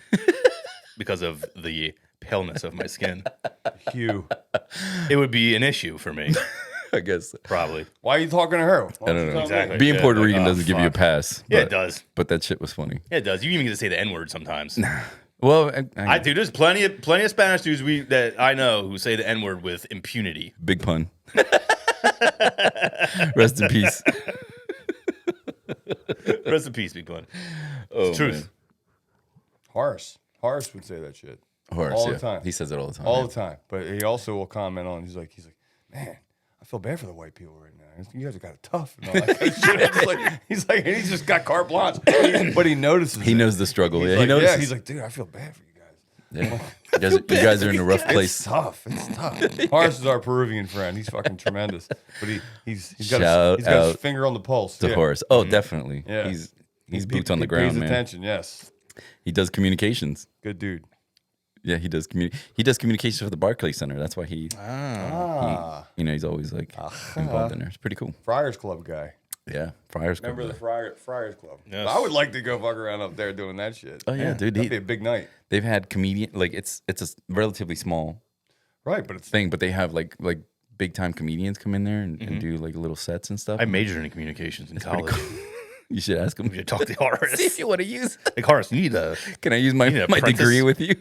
because of the paleness of my skin. Hugh, It would be an issue for me, I guess. probably. why are you talking to her? I don't know. Exactly. Being Yeah, Puerto like, Rican oh, doesn't give you a fuck. pass. Yeah, but- it does. But that shit was funny. Yeah, it does. You even get to say the N word sometimes. Well, I do. There's plenty of Spanish dudes that I know who say the N word with impunity. big pun. Rest in peace. Rest in peace, big pun. Oh, Truth. man. Horace would say that shit Horace, all yeah. the time. He says it all the time. all yeah. the time. But he also will comment on. He's like, man, I feel bad for the white people right now. You guys have got it tough. And all that kind of shit. He's like, and he's just got carte blanche. But he notices. He it. knows the struggle. He's Yeah, like, he knows. He's like, dude, I feel bad for you guys. Yeah. You guys are in a rough It's place. tough. It's tough. Horace is our Peruvian friend. He's fucking tremendous. But he's got Shout his out finger on the pulse. To yeah. Horace. Oh, definitely. Yeah. He's boots on the He ground, pays man. attention. Yes, He does communications. good dude. Yeah, he does communications for the Barclays Center. That's why he he's always like involved in there. It's pretty cool. Friars Club guy. Yeah, Friars Club. Remember the Friars Club? Yes. I would like to go fuck around up there doing that shit. Oh yeah, dude. That'd be a big night. They've had comedian like it's a relatively small Right, but it's thing, but they have like big time comedians come in there and do like little sets and stuff. I majored in communications in college. You should ask them. We should talk to Horace. See if you want to use. Like Horace, you need a. Can I use my need an my apprentice? degree with you?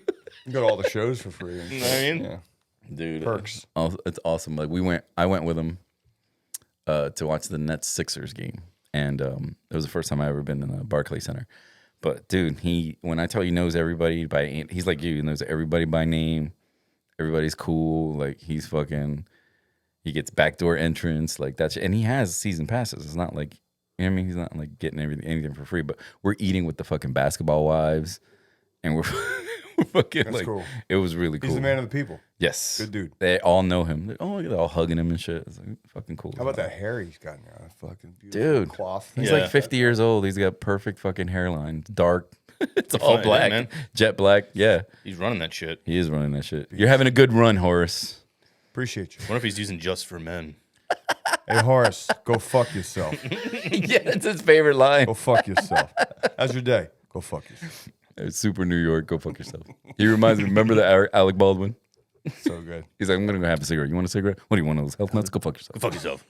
you go to all the shows for free. And You know what I mean? yeah, Dude, perks. it's awesome. Like I went with him to watch the Nets Sixers game, and it was the first time I ever been in the Barclays Center. But dude, when I tell you he knows everybody he's like you, he knows everybody by name. Everybody's cool. Like he's fucking. He gets backdoor entrance like that, and he has season passes. It's not like you know what I mean. He's not like getting anything for free. But we're eating with the fucking basketball wives, and we're, we're fucking That's like cool. it was really cool. He's the man of the people. Yes, Good dude. They all know him. They're all hugging him and shit. It's like fucking cool. How about that hair he's got now? Fucking beautiful Dude. cloth. He's Yeah. like 50 years old. He's got perfect fucking hairline, dark. It's all fine, yeah, black, man. jet black. Yeah, He's running that shit. he is running that shit. You're having a good run, Horace. Appreciate you. What if he's using just for men? Hey Horace, go fuck yourself. Yeah, that's his favorite line. Go fuck yourself. How's your day? Go fuck yourself. It's super New York. Go fuck yourself. He reminds me. Remember the Alec Baldwin? So good. He's like, I'm gonna go have a cigarette. You want a cigarette? What do you want? Those health nuts? Go fuck yourself. Go fuck yourself.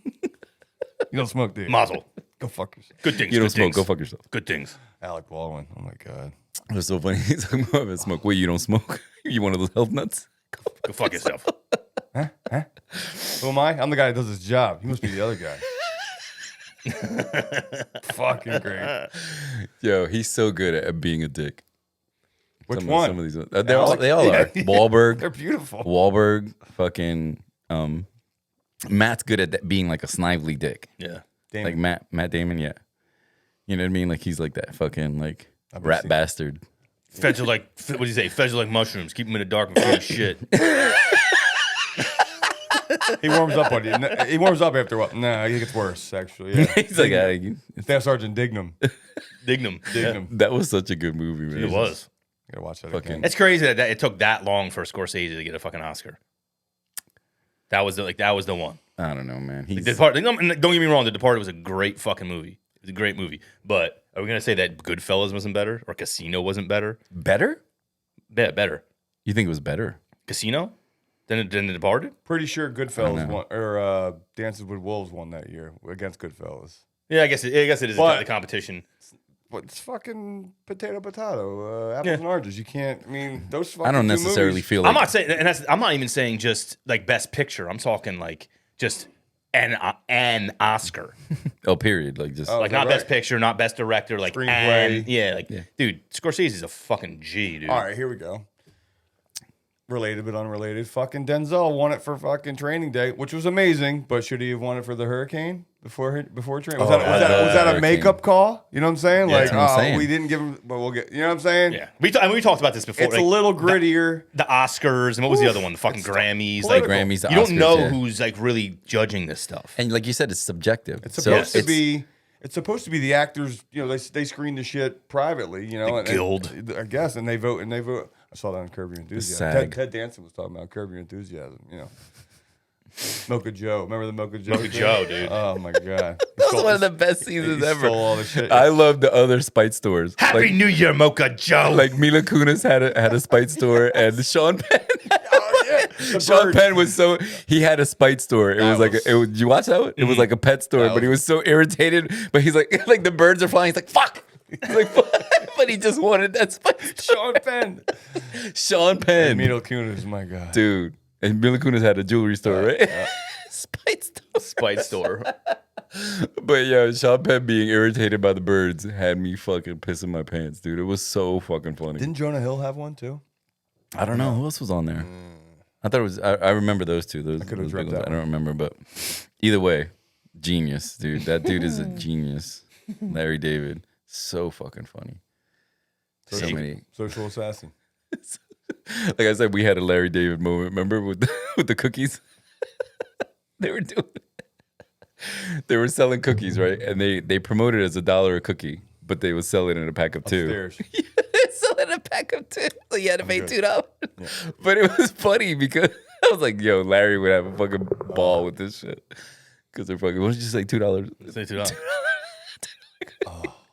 You don't smoke, dude. Mazel. Go fuck yourself. Good things. You don't good smoke. things. Go fuck yourself. Good things. Alec Baldwin. Oh my god. It was so funny. He's like, I'm gonna smoke. Wait, you don't smoke? You one of those health nuts? Go fuck yourself. Who am I? I'm the guy that does his job. He must be the other guy. Fucking great. Yo, he's so good at being a dick. Which Some one? of these, they all are. Wahlberg. They're beautiful. Wahlberg, fucking Matt's good at that, being like a snively dick. Yeah. Damon. Like Matt Damon, yeah. You know what I mean? Like he's like that fucking like been rat seeing- bastard. Feds are like, what do you say? Feds are like mushrooms. Keep them in the dark and full of shit. He warms up on you. He warms up after a while. No, it gets worse, actually. Yeah. He's like, Staff Sergeant Dignam. Dignam. Dignam. that was such a good movie, man. It was. You gotta watch that Fucking- again. It's crazy that it took that long for Scorsese to get a fucking Oscar. That was the one. I don't know, man. He's The Departed. Don't get me wrong. The Departed was a great fucking movie. It was a great movie. But are we gonna say that Goodfellas wasn't better or Casino wasn't better? better. Yeah, better. You think it was better? Casino than The Departed? Pretty sure Goodfellas know. won, or Dances with Wolves won that year against Goodfellas. Yeah, I guess it is But- the competition. But it's fucking potato, apples and oranges. You can't. I mean, those. Fucking I don't two necessarily movies- feel like I'm not saying, and I'm not even saying just like Best Picture. I'm talking like just an Oscar, period. Like just Oh. like is that not Best right? Picture, not Best Director, like Screenplay. dude, Scorsese's a fucking G, dude. All right, here we go. Related but unrelated. Fucking Denzel won it for fucking Training Day, which was amazing. But should he have won it for the Hurricane before training? Was, Oh, was that a Hurricane. makeup call? You know what I'm saying? Yeah, Like, that's what I'm saying. we didn't give him, but we'll get. You know what I'm saying? Yeah, we talked about this before. It's like, a little grittier. the Oscars and what was the other one? The fucking Grammys. political. Like Grammys, the you don't Oscars, know yeah. who's like really judging this stuff. and like you said, it's subjective. It's So supposed to be. It's supposed to be the actors. You know, they screen the shit privately. You know, The guild. I guess, and they vote. I saw that on Curb Your Enthusiasm. SAG. Ted Danson was talking about Curb Your Enthusiasm. You know, Mocha Joe. Remember the Mocha Joe? Mocha thing? Joe, dude. Oh my god. That was one of the best seasons He ever. stole all the shit. I love the other Spite stores. Happy like, New Year, Mocha Joe. like Mila Kunis had a Spite store, and Sean Penn. Oh yeah. The Sean bird. Penn was so he had a Spite store. It was like was- it was. Did you watch that? It was like a pet store, That but he was so irritated. But he's like like the birds are flying. He's like fuck. He's like, fuck. But he just wanted that Spite store. Sean Penn. Sean Penn, Mila Kunis. My god. dude, and Mila Kunis had a jewelry store, right? Spite store. Spite Store. But yeah, Sean Penn being irritated by the birds had me fucking pissing my pants, dude. It was so fucking funny. Didn't Jonah Hill have one too? I don't know who else was on there. I thought it was. I remember those two. Those, could've those dreamt big ones. that I don't remember, but either way, genius, dude. That dude is a genius. Larry David, so fucking funny. So many. Social assassin. Like I said, we had a Larry David moment. Remember with with the cookies? They were doing. They were selling cookies, right? And they promoted it as $1 a cookie, but they would sell it in a pack of two. Upstairs. Selling a pack of two, so you had to pay good. $2. But it was funny because I was like, "Yo, Larry would have a fucking ball with this shit." Because they're fucking. What did you say? $2? Say $2.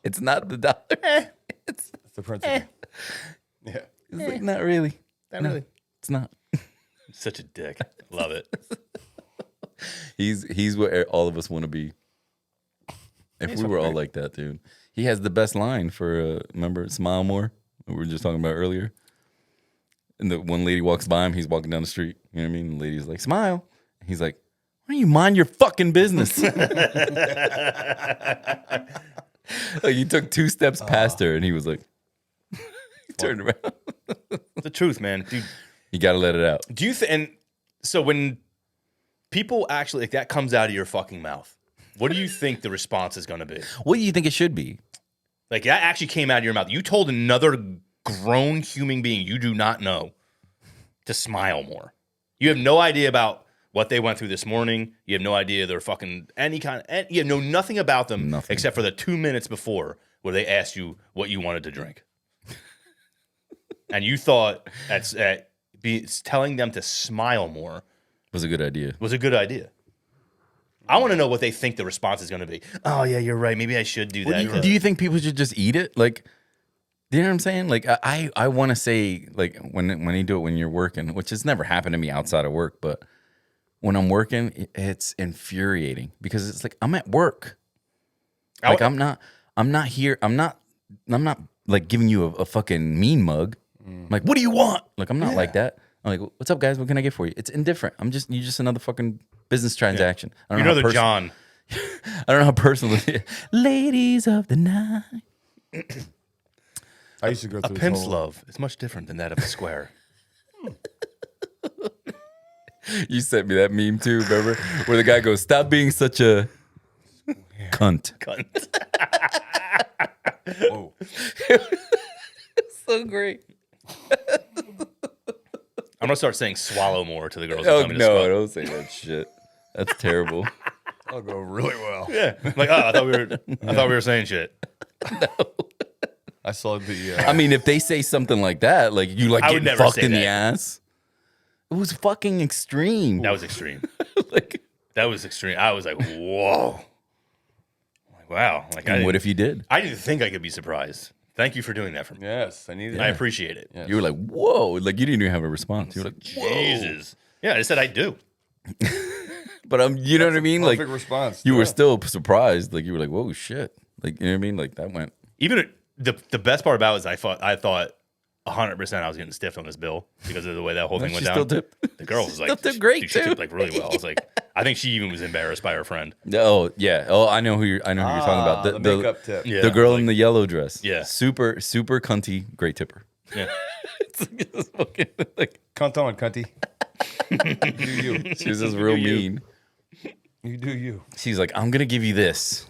It's not the dollar. It's That's the principle. Yeah. like not really. Not No, really. It's not. Such a dick. Love it. He's what all of us want to be. If we were all like that, dude. He has the best line for remember Smile More, we were just talking about earlier. And the one lady walks by him, he's walking down the street. You know what I mean? The lady's like, "Smile." He's like, "Why don't you mind your fucking business?" Like you took 2 steps past her, and he was like, he turned around. The truth, man, dude. You got to let it out. Do you think? And so when people actually like that comes out of your fucking mouth, what do you think the response is going to be? What do you think it should be? Like that actually came out of your mouth. You told another grown human being you do not know to smile more. You have no idea about what they went through this morning. You have no idea their fucking you know nothing about them Nothing. except for the 2 minutes before where they asked you what you wanted to drink. And you thought telling them to smile more Was a good idea. was a good idea. I want to know what they think the response is going to be. Oh, yeah, you're right. Maybe I should do that. Do you think people should just eat it? Like, do you know what I'm saying? Like, I want to say, like, when you do it when you're working, which has never happened to me outside of work, but when I'm working, it's infuriating because it's like I'm at work. Like I'm not here. I'm not like giving you a fucking mean mug. I'm like, what do you want? Like, I'm not like that. I'm like, what's up, guys? What can I get for you? It's indifferent. You're just another fucking business transaction. I don't You're know another how John. I don't know how personal it is. Ladies of the night. I used to go A through pimp's this whole, love is much different than that of a square. You sent me that meme too, remember? Where the guy goes, stop being such a cunt. Cunt. Whoa. So great. I'm gonna start saying swallow more to the girls. Oh, That tell me to no, swallow. don't say that shit. That's terrible. That'll go really well. Yeah, I'm like, I thought we were saying shit. I saw the. I mean, if they say something like that, like you like I would getting never fucked say in the that. ass, it was fucking extreme. That was extreme. Like, That was extreme. I was like, whoa. Like, wow. Like, and what if you did? I didn't think I could be surprised. Thank you for doing that for me. Yes, I needed. I appreciate it. Yes. You were like, whoa. Like, you didn't even have a response. You were like, whoa. Jesus. Yeah, I said I do. But you know what I mean? Like, Perfect response. you were Yeah. still surprised. Like, you were like, whoa, shit. Like, you know what I mean? Like, that went. Even the best part about it is I thought 100% I was getting stiffed on this bill because of the way that whole thing She went still down. tipped. The girl was like, still tipped great, dude, she too. tipped like really well. I was like, I think she even was embarrassed by her friend. Oh, yeah. Oh, I know who you're talking about. the makeup tip. Yeah, the girl like- in the yellow dress. Yeah. Super, super cunty, great tipper. Yeah. It's fucking, like, Cunt on, cunty. You do you. she was just real mean. You do you. She's like, I'm gonna give you this.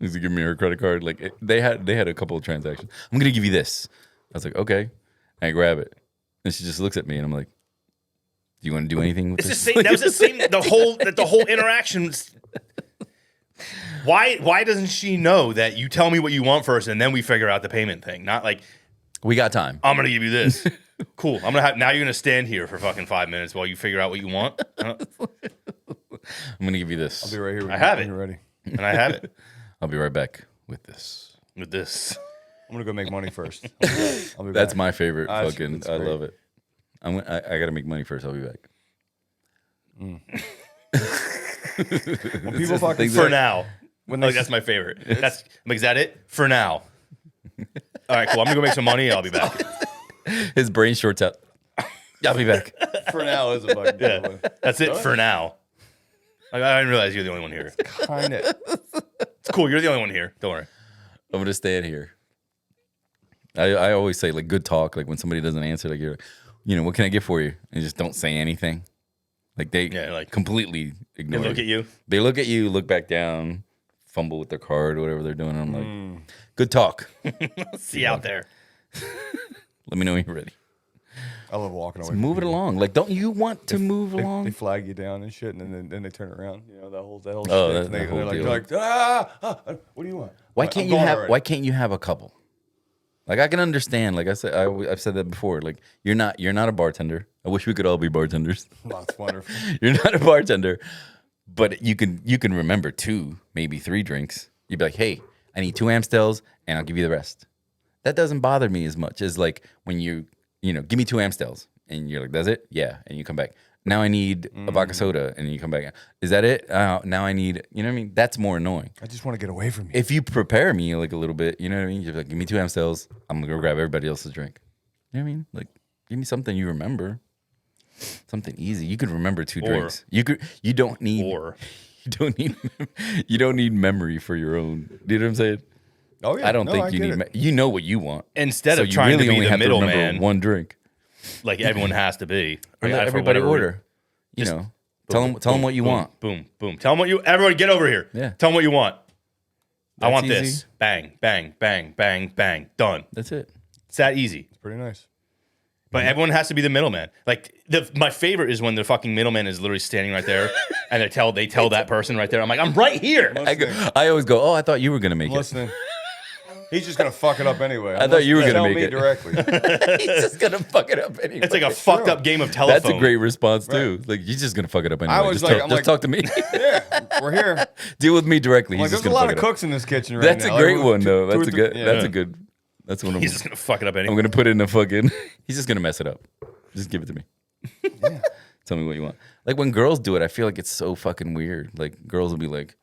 She's like, give me her credit card. Like they had a couple of transactions. I'm gonna give you this. I was like, okay. I grab it, and she just looks at me, and I'm like, do you want to do anything with It's the this? same. That was the same. The whole interaction. Why doesn't she know that you tell me what you want first and then we figure out the payment thing? Not like We got time. I'm gonna give you this. Cool. I'm gonna have now. You're gonna stand here for fucking 5 minutes while you figure out what you want. I'm gonna give you this. I'll be right here. When I have when it. You're ready. And I have it I'll be right back with this. with this. I'm gonna go make money first. I'll be That's back. my favorite. Ah, Fucking, it's I great. love it. I gotta make money first. I'll be back. When It's people just fucking things For like- now. when Like they that's my favorite. That's like, is that it? For now. All right, cool. I'm gonna go make some money. I'll be back. His brain shorts out. I'll be back. for now is a fucking Yeah. good one. That's it for now. Like, I didn't realize you're the only one here. Kind of. It's cool. You're the only one here. Don't worry. I'm gonna stand here. I always say like good talk. Like when somebody doesn't answer, like you're, you know, what can I get for you? And just don't say anything. Like they like- completely They ignore. look at you. They look at you, look back down, fumble with their card, whatever they're doing. I'm like, good talk. See you out there. Let me know when you're ready. I love walking away. Move it along. Like, don't you want to move They along? flag you down and shit, and then they turn around. You know that whole Oh, shit. that And whole they're deal. like what do you want? Why I'm can't you going have? already. Why can't you have a couple? Like I can understand. Like I said, I've said that before. Like you're not a bartender. I wish we could all be bartenders. Oh, that's wonderful. You're not a bartender, but you can remember 2, maybe 3 drinks. You'd be like, hey, I need 2 Amstels, and I'll give you the rest. That doesn't bother me as much as like when you give me 2 Amstels, and you're like, that's it? Yeah, and you come back. Now I need a vodka soda, and you come back. Is that it? Now I need, you know what I mean? That's more annoying. I just want to get away from you. If you prepare me like a little bit, you know what I mean? You're like, give me 2 Amstels. I'm gonna go grab everybody else's drink. You know what I mean? Like, give me something you remember. Something easy. You can remember 2 drinks. You don't need Or you don't need memory for your own. Do you know what I'm saying? Oh yeah. I don't No, think you get need. it. You know what you want. Instead So of you trying really to be only the have to remember middleman, one drink. like everyone has to be. Or Like, let for everybody whatever order. You Just know, tell them what you boom, want. Boom, boom. Tell them what you. Everybody, get over here. Yeah. Tell them what you want. I That's want easy. this. Bang, bang, bang, bang, bang. Done. That's it. It's that easy. Pretty nice. But everyone has to be the middleman. Like my favorite is when the fucking middleman is literally standing right there, and they tell that person right there. I'm like, I'm right here. I always go. Oh, I thought you were gonna make I'm listening. He's just gonna fuck it up anyway. I thought you were gonna Tell make me it. directly. it. He's just gonna fuck it up anyway. It's like a fucked up game of telephone. That's a great response too. Like you're just gonna fuck it up anyway. I was just like- talk, I'm just like- talk to me. Yeah, we're here. Deal with me directly. Like, He's just there's a gonna lot fuck of it up. cooks in this kitchen right That's now. a great Like, one though. two or That's a three- good. yeah. That's a good. That's one of He's them. just gonna fuck it up anyway. I'm gonna put it in a fucking. He's just gonna mess it up. Just give it to me. Yeah. Tell me what you want. Like when girls do it, I feel like it's so fucking weird. Like girls will be like,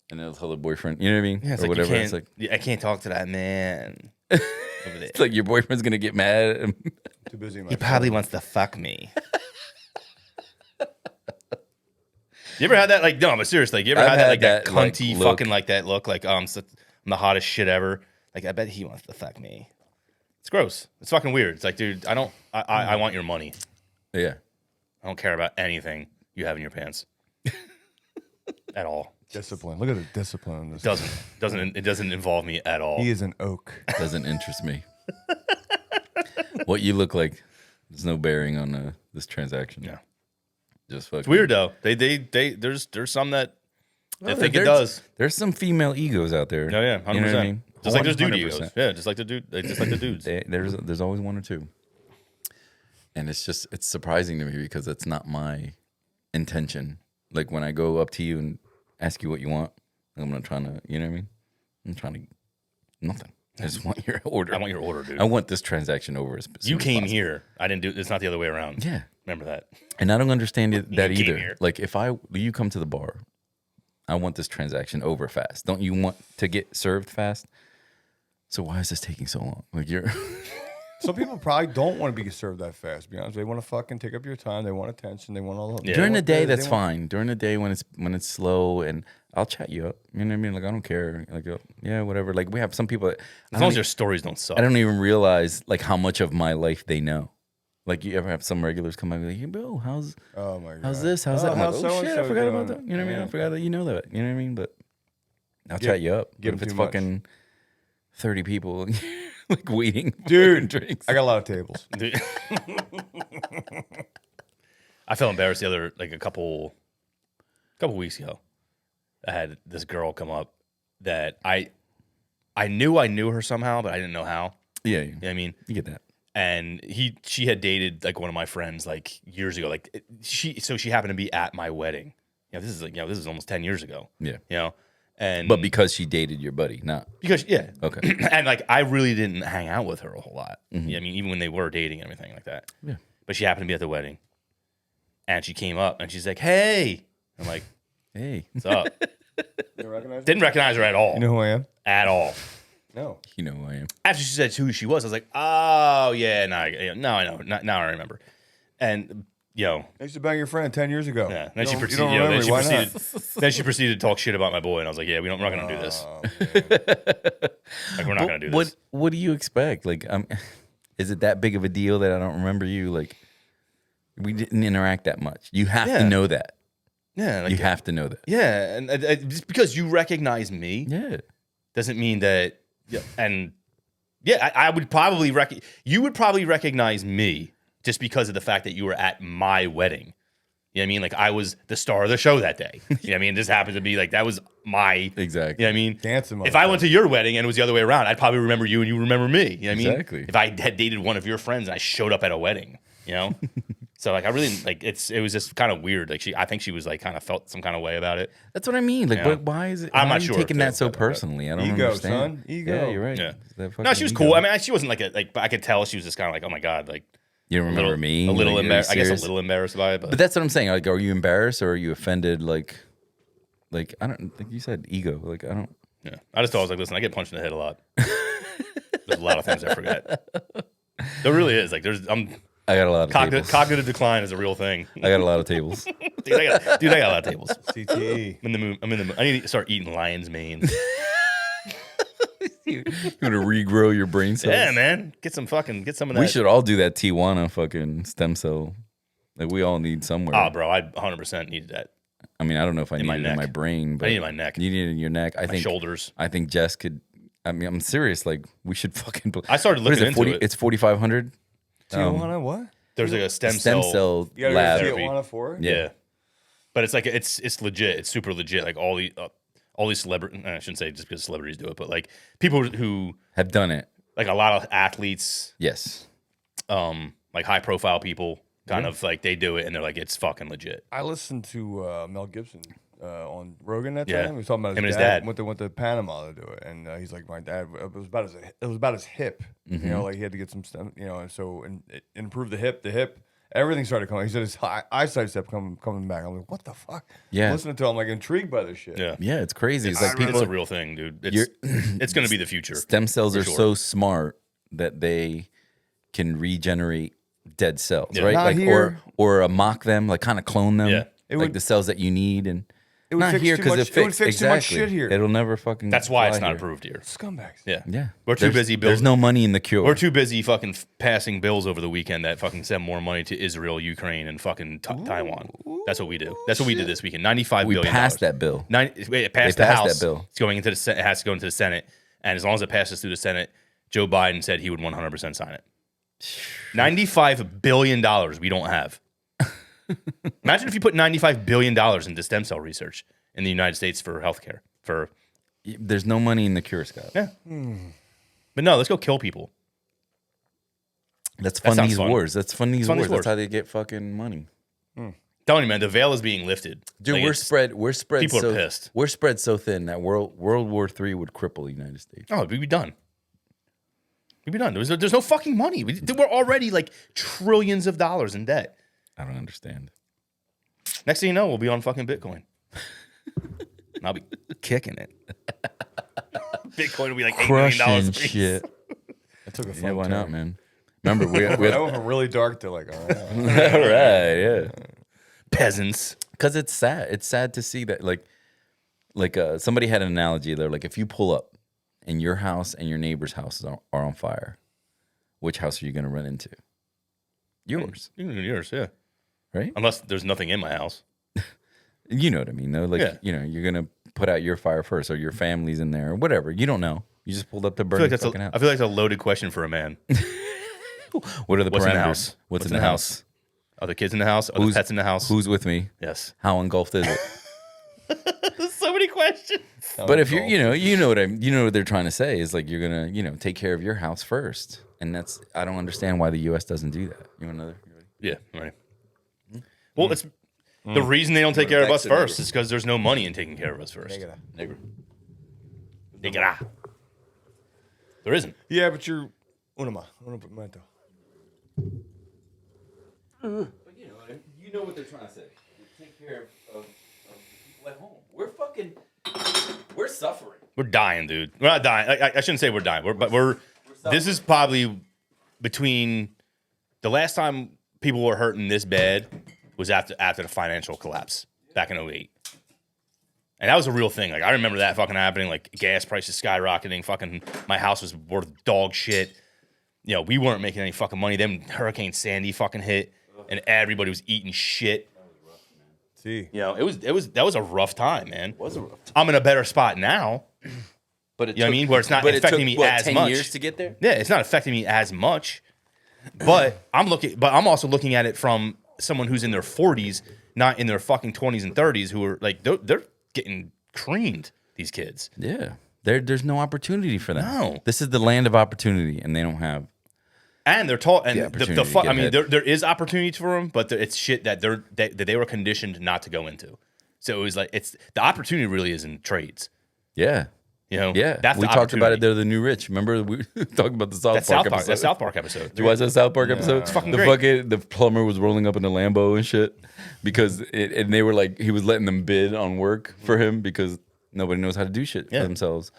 and they'll tell their boyfriend, you know what I mean, Yeah, it's or like, you whatever. can't, It's like I can't talk to that man. Over there. it's like your boyfriend's gonna get mad. Too busy. He probably wants to fuck me. You ever had that? Like, no, but seriously, like, you ever I've had that, had like, that that, like, cunty look. fucking, like, that look, like, I'm the hottest shit ever. Like, I bet he wants to fuck me. It's gross. It's fucking weird. It's like, dude, I want your money. Yeah. I don't care about anything you have in your pants. At all. Discipline. Look at the discipline on this. It doesn't involve me at all. He is an oak. Doesn't interest me. What you look like, there's no bearing on this transaction. Yeah. Just fucking. It's weird though. There's some that I think it there's- does. There's some female egos out there. Oh yeah, 100%. You know what I mean? Just like there's dude 100%. egos. Yeah, just like the dudes. There's always one or two, and it's surprising to me because it's not my intention. Like when I go up to you and ask you what you want, I'm not trying to, you know what I mean? I'm trying to nothing. I just want your order. I want your order, dude. I want this transaction over. As soon You as came possible. here. I didn't do. It's not the other way around. Yeah, Remember that. and I don't understand that You came either. here. Like if you come to the bar, I want this transaction over fast. Don't you want to get served fast? So why is this taking so long? Like you're. Some people probably don't want to be served that fast. To be honest, they want to fucking take up your time. They want attention. They want all. Yeah. During the day, they that's want- fine. During the day when it's slow, and I'll chat you up. You know what I mean? Like I don't care. Like yeah, whatever. Like we have some people. As long as your stories don't suck. I don't even realize like how much of my life they know. Like you ever have some regulars come up and be like, hey, bro, how's Oh my god. this? How's that? I'm how's like, oh shit, I so-and-so forgot about doing? that. You know what I mean? Yeah. I forgot that you know that. You know what I mean? But I'll Give- chat you up. give But if them it's too much. fucking 30 people like waiting, for Dude, drinks. I got a lot of tables. Dude. I felt embarrassed the other a couple weeks ago. I had this girl come up that I knew her somehow, but I didn't know how. Yeah, You know what I mean? you get that. And she had dated like one of my friends like years ago. Like she happened to be at my wedding. This is almost 10 years ago. Yeah. And But because she dated your buddy, not because okay. and like I really didn't hang out with her a whole lot. I mean, even when they were dating and everything like that. Yeah. But she happened to be at the wedding, and she came up and she's like, "Hey," I'm like, Hey, "What's up?" You recognize me? Didn't recognize her at all. You know who I am? At all. No. you know who I am. After she said who she was, I was like, "Oh yeah, now I know. Now I remember." And I used to bang your friend 10 years ago. yeah. Then You she don't- you proceeded. don't Then remember she me. Why not? proceeded. Then she proceeded to talk shit about my boy, and I was like, "Yeah, we're not gonna do this. Oh, man. Like, we're not gonna do What this." What do you expect? Like, is it that big of a deal that I don't remember you? Like, we didn't interact that much. You have Yeah. to know that. Yeah, like, You have to know that. yeah, and just because you recognize me Yeah. doesn't mean that. Yeah, and yeah, I would probably you would probably recognize me just because of the fact that you were at my wedding. You know what I mean? Like I was the star of the show that day. You know what I mean? It just happened to be like that was my. Exactly. You know what I mean? Dancing If I went to your wedding and it was the other way around, I'd probably remember you and you remember me. You know what I mean? Exactly. If I had dated one of your friends and I showed up at a wedding, you know? So like I really like it was just kind of weird. Like I think she was like kind of felt some kind of way about it. That's what I mean. Like, Yeah. but why is it? I'm why not are you sure taking if that it's so like that. personally? I don't Ego, understand. son. Ego. Yeah, you're right. Yeah. It's that No, fucking she was ego. cool. I mean, she wasn't but I could tell she was just kind of like, oh my god, like You don't remember me? a little Like, are you embarrassed. I guess a serious? little embarrassed by it, But that's what I'm saying. Like, are you embarrassed or are you offended? Like I don't think you said ego. Like, I don't. yeah. I just thought I was like, listen, I get punched in the head a lot. There's a lot of things I forget. There really is. Like, I got a lot of tables. cognitive decline is a real thing. I got a lot of tables. Dude, I got a lot of tables. CTE. I'm in the mood. I need to start eating lion's mane. You want to regrow your brain cells? Yeah, man. Get some of that. We should all do that Tijuana fucking stem cell. Like we all need somewhere. Oh, bro, I 100% needed that. I mean, I don't know if I need my it in neck. my brain, but I need it in my neck. You need it in your neck. I My think shoulders. I think Jess could. I mean, I'm serious. Like we should fucking. I started what is looking into it. It's 4,500. Tijuana, what? There's like a stem Stem cell. cell You gotta lab. go to therapy. Tijuana for it? Yeah. But it's like it's legit. It's super legit. Like all these celebrities. I shouldn't say just because celebrities do it, but like people who Have done it. like a lot of athletes, Yes. like high profile people, kind of like they do it and they're like it's fucking legit. I listened to Mel Gibson on Rogan that Yeah. time. He was talking about Him and his his dad. Went to Panama to do it, and he's like, my dad. It was about his hip. You know, like he had to get some stuff. You know, and so and it improved the hip. Everything started coming. He said his eyesight kept coming back. I'm like, what the fuck? Yeah. Listening to him, I'm like intrigued by this shit. Yeah. Yeah, it's crazy. It's like It's people. a real thing, dude. It's going to be the future. Stem cells For are sure. so smart that they can regenerate dead cells, Yeah. right? Not Like here. or mock them, like kind of clone them. Yeah. It like would- the cells that you need, and It would not fix here too because much- it it would fixed fix too much exactly. shit here. It'll never fucking. That's why it's fly not here. approved here. Scumbags. Yeah. Yeah, We're too busy building. There's no money in the cure. We're too busy fucking passing bills over the weekend that fucking send more money to Israel, Ukraine, and fucking Taiwan. That's what we do. That's what we did this weekend. $95 we billion. passed that bill. It passed the passed House. that bill. It's going into the it has to go into the Senate, and as long as it passes through the Senate, Joe Biden said he would 100% sign it. $95 billion we don't have. Imagine if you put $95 billion into stem cell research in the United States for healthcare. There's no money in the cure, Scott. Yeah. But no, let's go kill people. Let's That fund sounds these fun. wars. Let's fund these Fund wars. these That's wars. how they get fucking money. Telling you, man, the veil is being lifted. Dude, Like, we're it's- spread. We're spread. people are so, pissed. We're spread so thin that World War III would cripple the United States. Oh, we'd be done. We'd be done. There's no fucking money. We're already like trillions of dollars in debt. I don't understand. Next thing you know, we'll be on fucking Bitcoin. And I'll be kicking it. Bitcoin will be like $8 million. Crushing a piece. shit. That took a fun Yeah, why turn. not, man? Remember, we That all went from really dark to like, all right. right, yeah. Peasants. Because it's sad. It's sad to see that, like somebody had an analogy. They're like, if you pull up and your house and your neighbor's houses are on fire, which house are you going to run into? Yours, Yours, yeah. right? Unless there's nothing in my house. You know what I mean, though. Like, Yeah. you're going to put out your fire first, or your family's in there, or whatever. You don't know. You just pulled up to I burn feel, your like fucking house. I feel like that's a loaded question for a man. What are the What's parameters? in the house? What's in the house? Are the kids in the house? Are the pets in the house? Who's with me? Yes. How engulfed is it? There's so many questions. But if you're, you know what they're trying to say is like you're gonna, take care of your house first, and that's I don't understand why the U.S. doesn't do that. You want another? Yeah, right. Well, it's the reason they don't take care of us Vaccinate first is because there's no money in taking care of us first. Negra. There isn't. Yeah, but you're. Uno momento. But you know what they're trying to say. Take care of the people at home. We're suffering. We're dying, dude. We're not dying. I shouldn't say we're dying. We're this is probably between the last time people were hurting this bad was after the financial collapse back in 2008. And that was a real thing. Like I remember that fucking happening, like gas prices skyrocketing, fucking my house was worth dog shit. We weren't making any fucking money. Then Hurricane Sandy fucking hit and everybody was eating shit. See. That was a rough time, man. I'm in a better spot now. But it You know what I mean? Where it's not affecting me as 10 much. years to get there. Yeah, it's not affecting me as much. But I'm also looking at it from someone who's in their 40s, not in their fucking 20s and 30s, who are like they're getting creamed, these kids. Yeah, there's no opportunity for them. No. This is the land of opportunity, and they don't have. And they're taught, and The the opportunity to I get mean, ahead. there is opportunity for them, but it's shit that they were conditioned not to go into. So it was like the opportunity really is in trades. Yeah, yeah. That's We the talked about it. opportunity. They're the new rich. Remember we talked about the South Park episode. That South Park episode. Did you watch that South Park episode? It's fucking great. the plumber was rolling up in a Lambo and shit because and they were like he was letting them bid on work for him because nobody knows how to do shit Yeah. for themselves.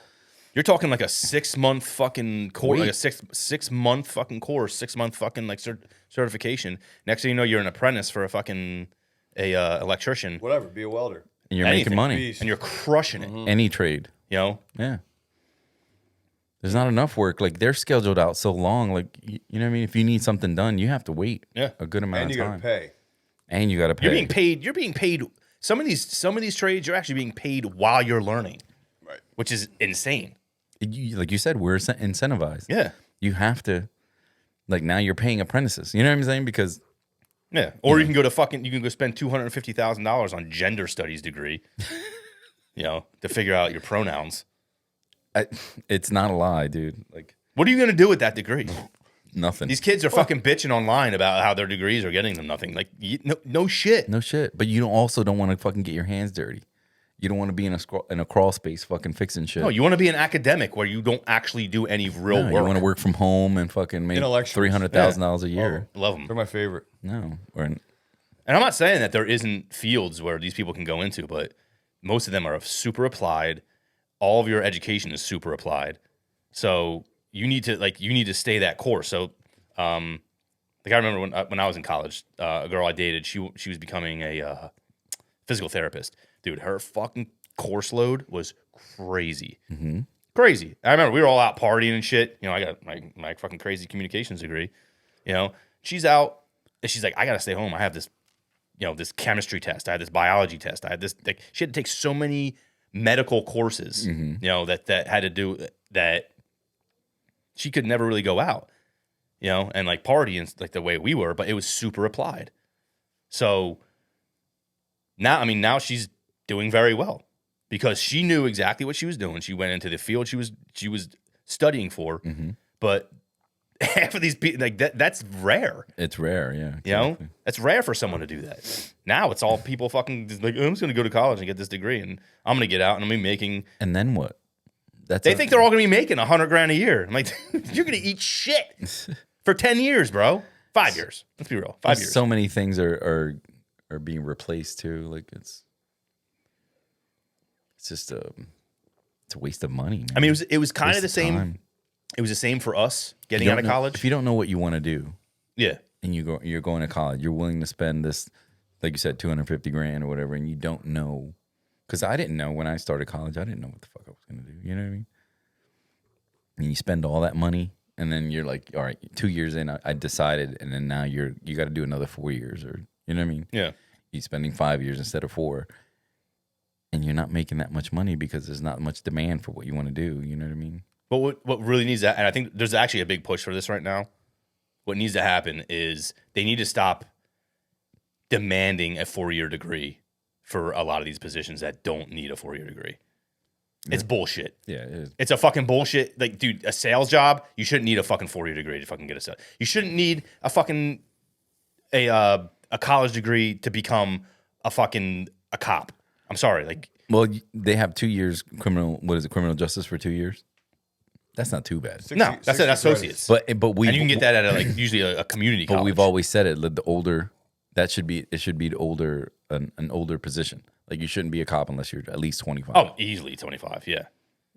You're talking like a 6-month fucking course, Wait. like a 6-month fucking course, 6-month fucking like certification. Next thing you know, you're an apprentice for a fucking electrician, Whatever. Be a welder. And you're Anything. making money. Beast. and you're crushing it. Any trade. You know, Yeah. There's not enough work. Like they're scheduled out so long. Like you know what I mean. If you need something done, you have to wait. Yeah. a good amount And of you time. gotta pay. And you got to pay. You're being paid. Some of these trades, you're actually being paid while you're learning, Right. which is insane. Like you said, we're incentivized. Yeah. You have to. Like now, you're paying apprentices. You know what I'm saying? Because Yeah. Or you can go spend $250,000 on gender studies degree, to figure out your pronouns. it's not a lie, dude. Like What are you going to do with that degree? nothing. These kids are fucking bitching online about how their degrees are getting them nothing. Like, no shit. No shit. But you also don't want to fucking get your hands dirty. You don't want to be in a crawl space fucking fixing shit. No, you want to be an academic where you don't actually do any real No, work. you want to work from home and fucking make Intellectuals. $300,000 a year. Love them. They're my favorite. No, And I'm not saying that there isn't fields where these people can go into, but most of them are super applied. All of your education is super applied. So you need to stay that course. So, I remember when I was in college, a girl I dated, she was becoming a physical therapist. Dude, her fucking course load was crazy. Mm-hmm. Crazy. I remember we were all out partying and shit. I got my fucking crazy communications degree. She's out and she's like, I gotta stay home. I have this, this chemistry test. I had this biology test. I had this. Like, she had to take so many medical courses. That had to do that. She could never really go out. And like party and like the way we were, but it was super applied. So now she's doing very well because she knew exactly what she was doing. She went into the field she was studying for, but half of these people like that's rare. it's rare. Yeah. Exactly. That's rare for someone to do that. Now it's all people fucking just like, oh, I'm just gonna go to college and get this degree, and I'm gonna get out and I'm gonna be making. And then what? They think they're all gonna be making $100,000 a year. I'm like, you're gonna eat shit for 10 years, bro. 5 years. Let's be real. 5 years. So many things are being replaced too. Like it's just it's a waste of money. Man. I mean, it was kind Waste of the of same. time. It was the same for us You getting don't out of know- college. If you don't know what you want to do, Yeah. and you're going to college, you're willing to spend this, like you said, $250,000 or whatever, and you don't know, because I didn't know when I started college, I didn't know what the fuck I was gonna do. You know what I mean? And you spend all that money, and then you're like, all right, 2 years in, I decided, and then now you got to do another 4 years, or you know what I mean? Yeah. You're spending 5 years instead of 4, and you're not making that much money because there's not much demand for what you want to do. You know what I mean? But what really needs that, and I think there's actually a big push for this right now. What needs to happen is they need to stop demanding a 4-year degree for a lot of these positions that don't need a 4-year degree. It's bullshit. Yeah, it is. It's a fucking bullshit. Like, dude, a sales job, you shouldn't need a fucking 4-year degree to fucking get a sale. You shouldn't need a fucking a college degree to become a cop. I'm sorry. Like, Well, they have 2 years criminal justice for 2 years. That's not too bad. 60 no, that's 60 associates. But we and you can get that at like usually a community But college. we've always said it. The older it should be an older position. Like you shouldn't be a cop unless you're at least 25. Oh, easily 25. Yeah.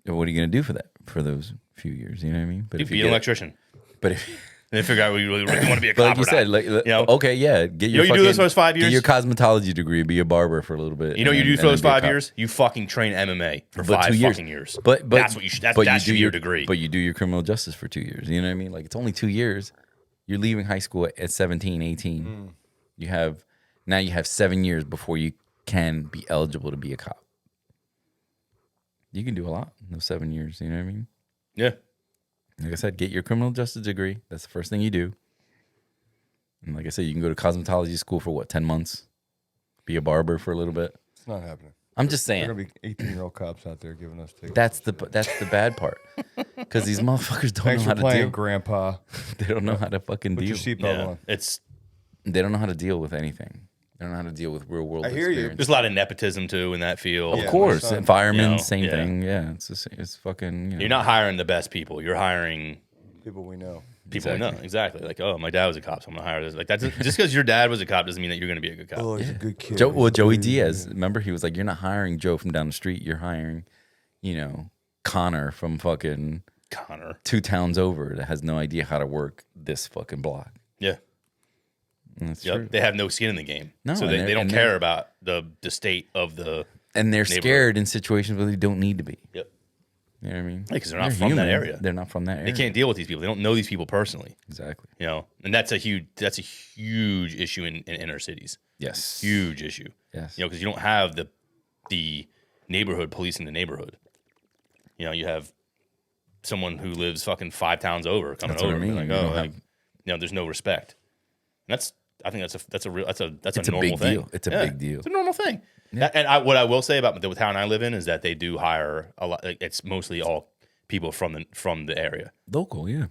What are you gonna do for those few years? You know what I mean? But You'd be an electrician. But if, And then figure out whether you really want to be a but cop like you or said, not. like okay, yeah, get your you do this for those 5 years? Get your cosmetology degree, be a barber for a little bit. You know what and you do then- for and those then be a 5 cop. years? You fucking train MMA for But 5 2 years. fucking years. But that's what you should. but That do should be your degree. But you do your criminal justice for 2 years. You know what I mean? Like it's only 2 years. You're leaving high school at 17, 18. You have 7 years before you can be eligible to be a cop. You can do a lot in those 7 years. You know what I mean? Yeah. Like I said, get your criminal justice degree. That's the first thing you do. And like I said, you can go to cosmetology school for 10 months? Be a barber for a little bit. It's not happening. I'm just There are saying. gonna be 18-year-old cops out there giving us tickets. That's the bad part. Because these motherfuckers don't Thanks know for how to playing, deal. Grandpa. They don't know how to fucking Put deal. your seatbelt Yeah. on. They don't know how to deal with anything. They don't know how to deal with real world I hear you. experience. There's a lot of nepotism too in that field. Of Yeah, course, there's some- firemen, You know, same yeah. thing. Yeah, it's fucking. You're not hiring the best people. You're hiring People we know. people who know. Exactly. Like, oh, my dad was a cop, so I'm going to hire this. Like, that's just because your dad was a cop doesn't mean that you're going to be a good cop. Oh, he's a good kid. Joey Diaz. Remember, he was like, "You're not hiring Joe from down the street. You're hiring, Connor from fucking Connor. 2 towns over that has no idea how to work this fucking block." Yeah. And that's Yep. true. They have no skin in the game. No, so and they they're- don't and care they're- about the state of the. And they're neighborhood. scared in situations where they don't need to be. Yep. You know what I mean? Because they're not from that area. They're not from that area. They can't deal with these people. They don't know these people personally. Exactly. You know, and that's a huge issue in inner cities. Yes. Huge issue. Yes. You know, because you don't have the neighborhood policing the neighborhood. You know, you have someone who lives fucking 5 towns over coming That's what over. I mean. Like, You oh, don't like, you know, there's no respect. And I think that's a It's a normal big thing. deal. It's a big deal. It's a normal thing. And what I will say about the town I live in is that they do hire a lot. Like, it's mostly all people from the area. Local, yeah.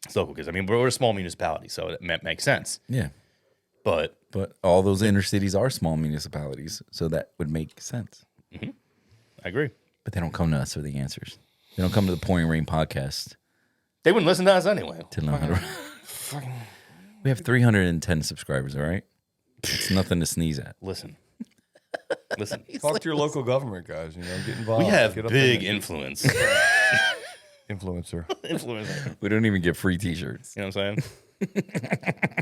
It's local because I mean we're a small municipality, so it makes sense. Yeah. But But all those inner cities are small municipalities, so that would make sense. I agree. But they don't come to us for the answers. They don't come to the Pouring Rain podcast They wouldn't listen to us anyway. to know how to. We have 310 subscribers, all right? It's nothing to sneeze at. Listen. Talk to your local government guys. You know, get involved. We have Get up big there. influence. Influencer. Influencer. We don't even get free T-shirts. You know what I'm saying?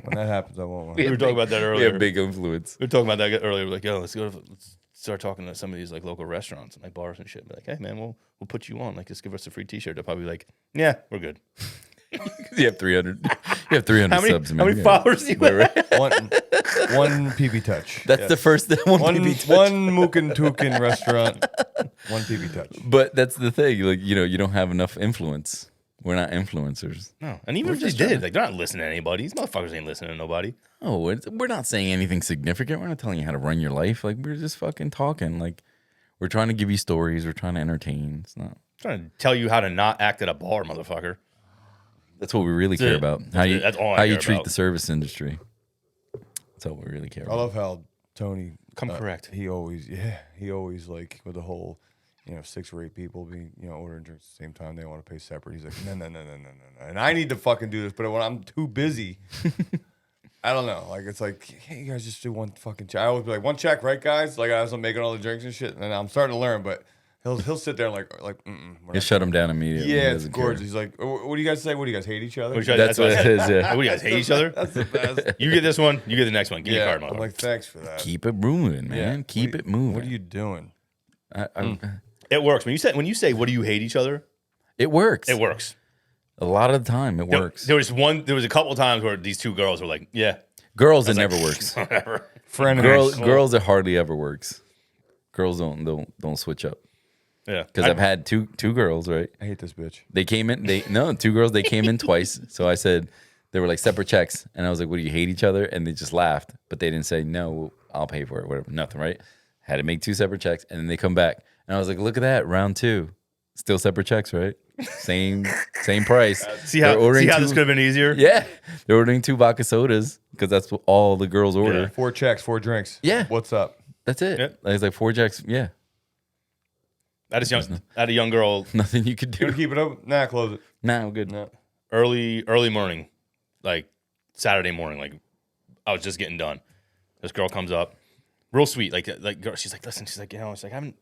When that happens, I want one. We were talking about that We earlier. have big influence. We were talking about that earlier. We're like, yo, let's start talking to some of these like local restaurants and like bars and shit. Be like, hey man, we'll put you on. Like, just give us a free T-shirt. They'll probably be like, yeah, we're good. You have 300. You have 300 How many subs. how many man. followers do you have? One PB touch. That's the first one. One PB touch. one Mookin Tukin restaurant. One PB touch. But that's the thing. Like, you know, you don't have enough influence. We're not influencers. No, and even if they did, like they're not listening to anybody. These motherfuckers ain't listening to nobody. Oh, we're not saying anything significant. We're not telling you how to run your life. Like, we're just fucking talking. Like, we're trying to give you stories. We're trying to entertain. It's not. I'm trying to tell you how to not act at a bar, motherfucker. That's what we really care it. about. That's all I how you care treat about. the service industry. That's all we really care I about. love how Tony Come correct. He always like with the whole, 6 or 8 people being, ordering drinks at the same time. They want to pay separate. He's like, no. And I need to fucking do this, but when I'm too busy, I don't know. Like, it's like, hey, you guys just do one fucking check. I always be like, one check, right, guys? Like, as I'm making all the drinks and shit, and I'm starting to learn, but he'll sit there and like, You shut them down immediately. yeah, He it's doesn't care. gorgeous. He's like, what do you guys say? What do you guys hate each other? That's what it is. Yeah. What do you guys hate each other? That's the best. You get this one, you get the next one. Give me a card, I'm motherfucker. like, thanks for that. Keep it moving, man. Yeah. Keep it moving. What are you doing? It works. When you say what do you hate each other, It works. it works. A lot of the time, it works. There was a couple of times where these two girls were like, yeah, Girls, it never works. whatever. Friend Girls, it hardly ever works. Girls don't switch up. Yeah, Because I've had two girls, right? I hate this bitch. They came in. Two girls. They came in twice. So I said they were like separate checks, and I was like, "What do you hate each other?" And they just laughed, but they didn't say no. I'll pay for it. Whatever. Nothing. Right? Had to make 2 separate checks, and then they come back, and I was like, "Look at that, round 2, still separate checks, right? Same price." See how this could have been easier? Yeah, they're ordering 2 vodka sodas because that's what all the girls order. Yeah. 4 checks, 4 drinks. Yeah. What's up? That's it. Yeah. Like, it's like 4 checks. Yeah, I had a young girl nothing you could You do. gonna keep it open? Nah, close it. Nah, good. No. early morning, like Saturday morning, like I was just getting done. This girl comes up, real sweet, like girl, she's like, listen, she's like, she's like, I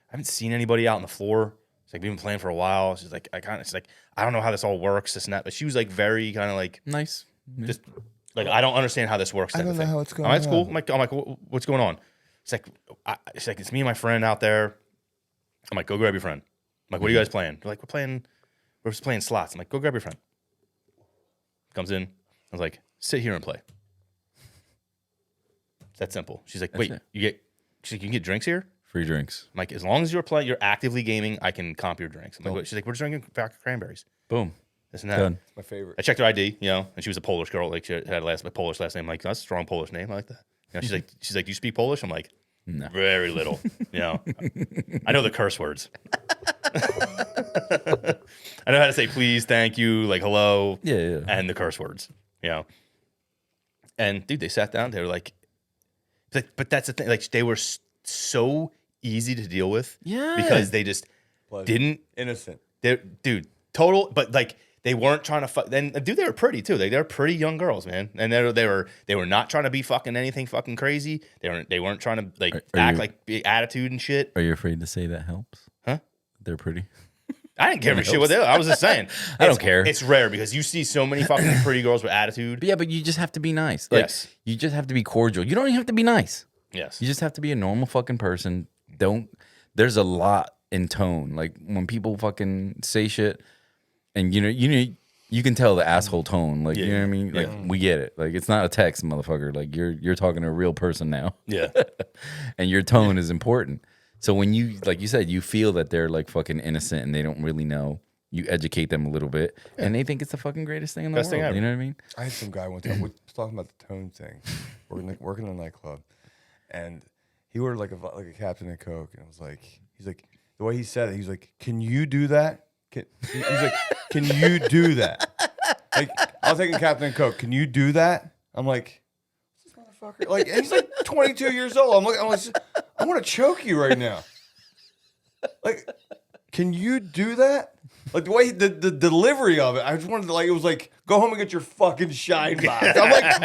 haven't seen anybody out on the floor. She's like, we've been playing for a while. She's like, she's like, I don't know how this all works, this and that. But she was like very kind of like Nice. just like I don't understand how this works. I type don't of know thing. how it's going I'm like, it's cool. on. I'm like, what's going on? She's like, it's me and my friend out there. I'm like, go grab your friend. I'm like, what are you guys playing? They're like, we're just playing slots. I'm like, go grab your friend. Comes in. I was like, sit here and play. It's that simple. She's like, wait, it. she's like, you can get drinks here? Free drinks. I'm like, as long as you're actively gaming, I can comp your drinks. I'm like, what? She's like, we're just drinking vodka cranberries. Boom. This and that. Done. My favorite. I checked her ID, and she was a Polish girl. Like she had a Polish last name. I'm like, that's a strong Polish name. I like that. She's like, do you speak Polish? I'm like, No. very little. I know the curse words. I know how to say please, thank you, like hello, Yeah. and the curse words. And dude, they sat down. They were like, but that's the thing. Like they were so easy to deal with. Yeah. Because they just Pleasure. didn't. Innocent. Dude, total. But like they weren't trying to fuck. Then dude, they were pretty too. They're pretty young girls, man. And they were not trying to be fucking anything fucking crazy. They weren't trying to like Are act you- like big attitude and shit. Are you afraid to say that helps? Huh? They're pretty. I didn't give a shit what they. I was just saying. I don't It's- care. It's rare because you see so many fucking pretty girls with attitude. But yeah, but you just have to be nice. Like, Yes. You just have to be cordial. You don't even have to be nice. Yes. You just have to be a normal fucking person. There's a lot in tone. Like when people fucking say shit, and you can tell the asshole tone. Like you know what I mean. Like we get it. Like it's not a text, motherfucker. Like you're talking to a real person now. Yeah. And your tone is important. So when you, like you said, you feel that they're like fucking innocent and they don't really know, you educate them a little bit, and they think it's the fucking greatest thing in the Best world. thing ever. You know what I mean? I had some guy one time. We was talking about the tone thing. Working in a nightclub, and he ordered like a Captain and Coke, and I was like, he's like, the way he said it, he's like, "Can you do that?" He's like, "Can you do that?" Like, I was taking Captain and Coke. Can you do that? I'm like, this motherfucker. Like, and he's like 22 years old. I'm like, I want to choke you right now. Like, can you do that? Like the way the delivery of it, I just wanted to it was like, go home and get your fucking shine box. I'm like,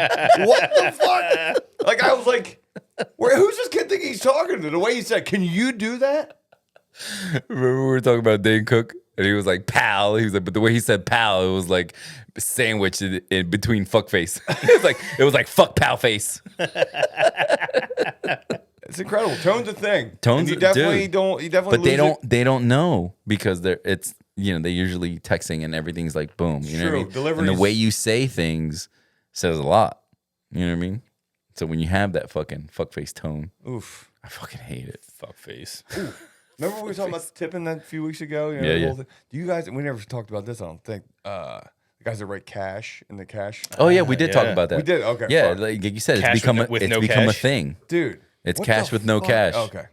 what the fuck? Like I was like, who's this kid think he's talking to? The way he said, can you do that? Remember we were talking about Dane Cook, and he was like, "Pal." He was like, but the way he said "pal," it was like sandwiched in between fuck face. it was like fuck pal face. It's incredible. Tone's a thing. Tone's And you definitely dude. don't. You definitely. But they lose don't. They don't know because it's they usually texting and everything's like boom. You know what I True. mean? And the Delivery's- way you say things says a lot. You know what I mean? So when you have that fucking fuck face tone, It. Oof. I fucking hate it. Fuck face. Remember we were talking about tipping that a few weeks ago? You know, Yeah, the yeah. whole thing? Do you guys? We never talked about this. I don't think. The guys that write cash in the cash. Oh yeah, we did talk yeah. about that. We did? Okay, Yeah, fuck. like you said, Cash it's become with it's no become a cash? thing. Dude. It's what cash the with no fuck? cash. Okay.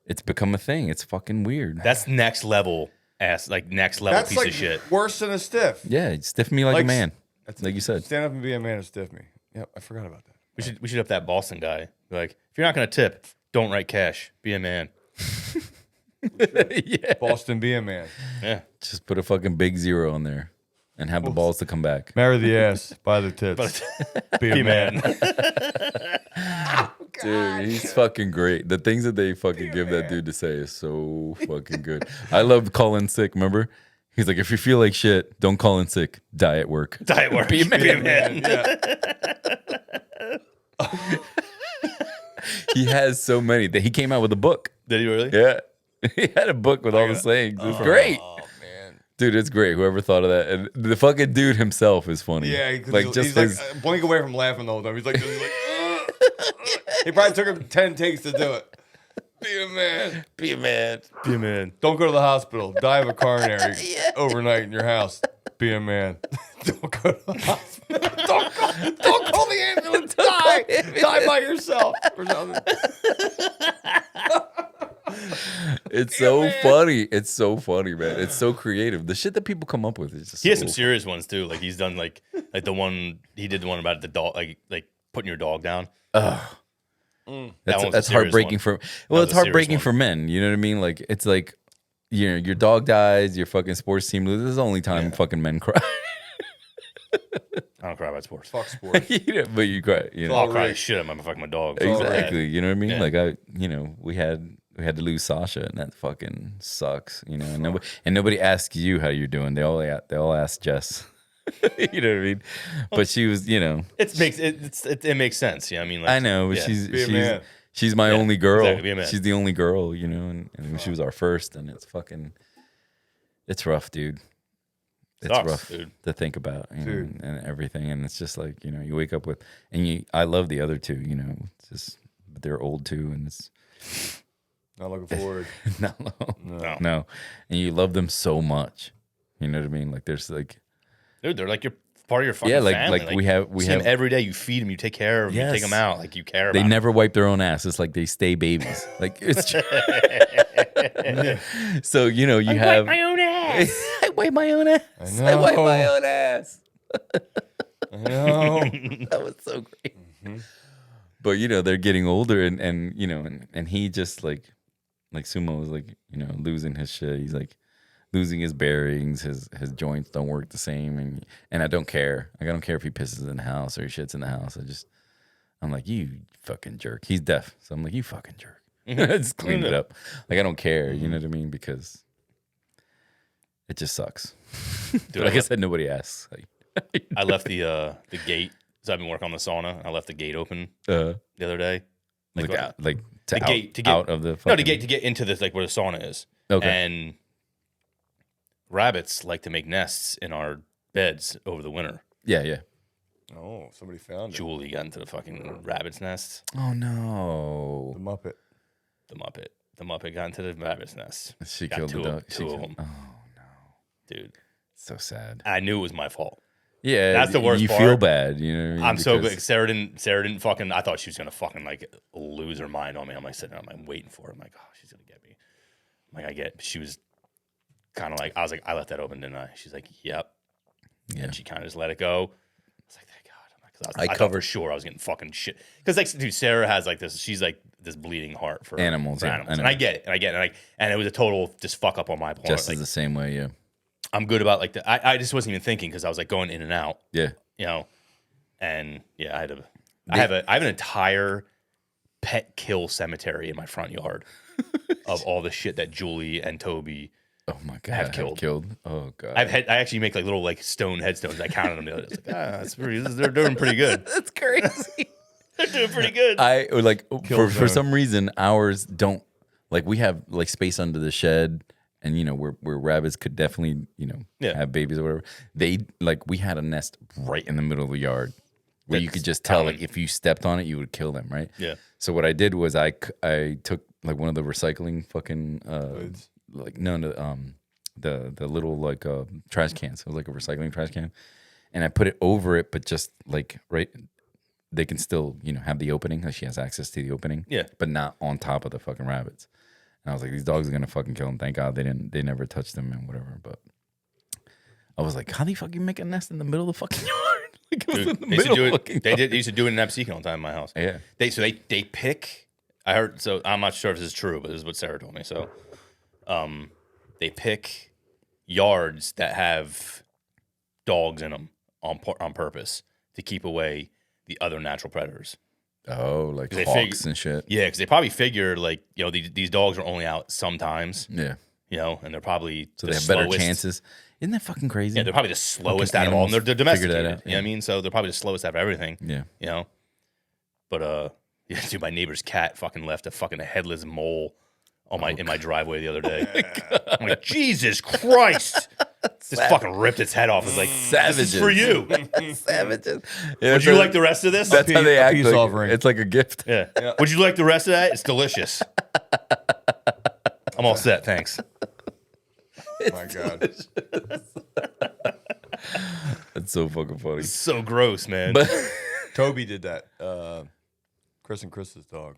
It's become a thing. It's fucking weird. That's next level next level That's piece like of shit. worse than a stiff. Yeah, stiff me like a Like, man. That's Like you said. Stand up and be a man and stiff me. Yep, I forgot about that. We should have that Boston guy. Like, if you're not gonna tip, don't write cash. Be a man. Yeah. Boston, be a man. Yeah. Just put a fucking big zero on there and have the balls to come back. Marry the ass, buy the tits. Be Be a a man. man. Dude, he's fucking great. The things that they fucking give that dude to say is so fucking good. I love calling sick, remember? He's like, if you feel like shit, don't call in sick. Die at work. Diet work. Be a man. Be a man. Yeah. He has so many. That he came out with a book. Did you really? Yeah. He had a book with all the sayings. It's great. Oh man. Dude, it's great. Whoever thought of that. And the fucking dude himself is funny. Yeah, like just he's his, like blink away from laughing the whole time. He's like, he probably took him 10 takes to do it. Be a man. be a man. Be a man. Don't go to the hospital. Die of a coronary overnight in your house. Be a man. Don't go to the hospital. Don't call the ambulance. Die by yourself or something. It's so funny. It's so funny, man. It's so creative. The shit that people come up with is just He has so some serious ones too. Like he's done like the one he did the one about the dog like putting your dog down. That one's a that's serious heartbreaking one. for was it's a serious heartbreaking one. for men. You know what I mean? Like it's like your dog dies, your fucking sports team loses. This is the only time fucking men cry. I don't cry about sports. Fuck sports. You know, but you cry. You know I'll cry right. the shit out of my dog. all right. exactly. You know what I mean? Yeah. Like we had to lose Sasha, and that fucking sucks. You know, and nobody asks you how you're doing. They all ask Jess. You know what I mean? But she was, It makes sense. Yeah, I mean, like, I know, but yeah. Be a man. she's my only girl. exactly, be a man. She's the only girl, you know, and she was our first, and it's rough, dude. It's Sucks, rough dude. to think about, you know, Dude. and everything, and it's just like you wake up with, and I love the other two, you know, it's just but they're old too, and it's Not looking forward. no, and you love them so much, you know what I mean? Like there's like. Dude, they're like your part of your fucking Yeah, like- family. like we have- see them every day. You feed them, you take care of them, you take Yes. them out. Like you care They about never wipe their own ass. It's like they stay babies. Like it's so you have my own ass. I wipe my own ass. I I wipe know. my own ass. I know. That was so great. But they're getting older, and he just like Sumo was like losing his shit. He's like losing his bearings. His joints don't work the same, and I don't care. Like I don't care if he pisses in the house or he shits in the house. I'm like, you fucking jerk. He's deaf, so I'm like, you fucking jerk. Just clean it up. Like I don't care. You know what I mean? Because it just sucks. Dude, Like I said, nobody asks. Like, I left the gate. So I've been working on the sauna. I left the gate open uh, the other day. like what- out, like to the out, gate to get out of the no, fucking, the gate to get into this like where the sauna is. Okay. And rabbits like to make nests in our beds over the winter. Yeah. Oh, somebody found it. Julie got into the fucking rabbit's nest. Oh no. The Muppet. The Muppet got into the rabbit's nest. She Got killed the dog. two of them. Oh, Dude, so sad. I knew it was my fault. Yeah, That's the worst You part. feel bad, you know. What I mean? I'm so Because- good. Sarah didn't fucking. I thought she was gonna fucking like lose her mind on me. I'm like sitting there, I'm like waiting for her. I'm like, oh, she's gonna get me. I'm like, she was kind of like, I was like, I left that open, didn't I? She's like, yep. Yeah. And she kind of just let it go. I was like, thank God. I'm like, 'cause I I thought cover- for sure I was getting fucking shit. Because like, dude, Sarah has like this. She's like this bleeding heart for Animals, for yeah, animals. I know. And I get it. And it was a total just fuck up on my part. Just Like, is the same way, yeah. I'm good about like I just wasn't even thinking because I was like going in and out. Yeah. You know, and yeah, I have an entire pet kill cemetery in my front yard of all the shit that Julie and Toby Oh my god. have killed. Oh god. I actually make like little like stone headstones. I counted them the other day. I was like, that's pretty. They're doing pretty good. That's crazy. They're doing pretty good. I like for zone. some reason ours don't like we have like space under the shed and you know where rabbits could definitely Yeah. have babies or whatever. They like we had a nest right in the middle of the yard where you That's could just tell common. like if you stepped on it you would kill them, right? Yeah. So what I did was I took like one of the recycling fucking Hoods. like no the little like trash cans. It was like a recycling trash can, and I put it over it, but just like right. They can still, have the opening. Like she has access to the opening. Yeah. But not on top of the fucking rabbits. And I was like, these dogs are gonna fucking kill them. Thank God they never touched them and whatever. But I was like, how do you fucking make a nest in the middle of the fucking yard? Like it was Dude, in the they used to middle do of the it. fucking They yard. used to do it in Absecon all the time in my house. Yeah. They pick. I heard. So I'm not sure if this is true, but this is what Sarah told me. So, they pick yards that have dogs in them on purpose to keep away the other natural predators. Oh, like They hawks figure- and shit. Yeah, because they probably figure like these dogs are only out sometimes. Yeah. And they're probably So the they have better slowest- chances. Isn't that fucking crazy? Yeah, they're probably the slowest Fucking out of all. And animals they're figure that domesticated. out, You know what yeah. I mean? So they're probably the slowest out of everything. Yeah. But yeah, dude, my neighbor's cat fucking left a fucking headless mole on in my driveway the other day. I'm like, Jesus Christ! Just fucking ripped its head off. It's like, this is for you. Savages. Yeah, Would you like the rest of this? That's how they a act. peace Like, offering. it's like a gift. Yeah. Would you like the rest of that? It's delicious. I'm all set, thanks. Oh my God. That's so fucking funny. It's so gross, man. But Toby did that. Chris and Chris's dog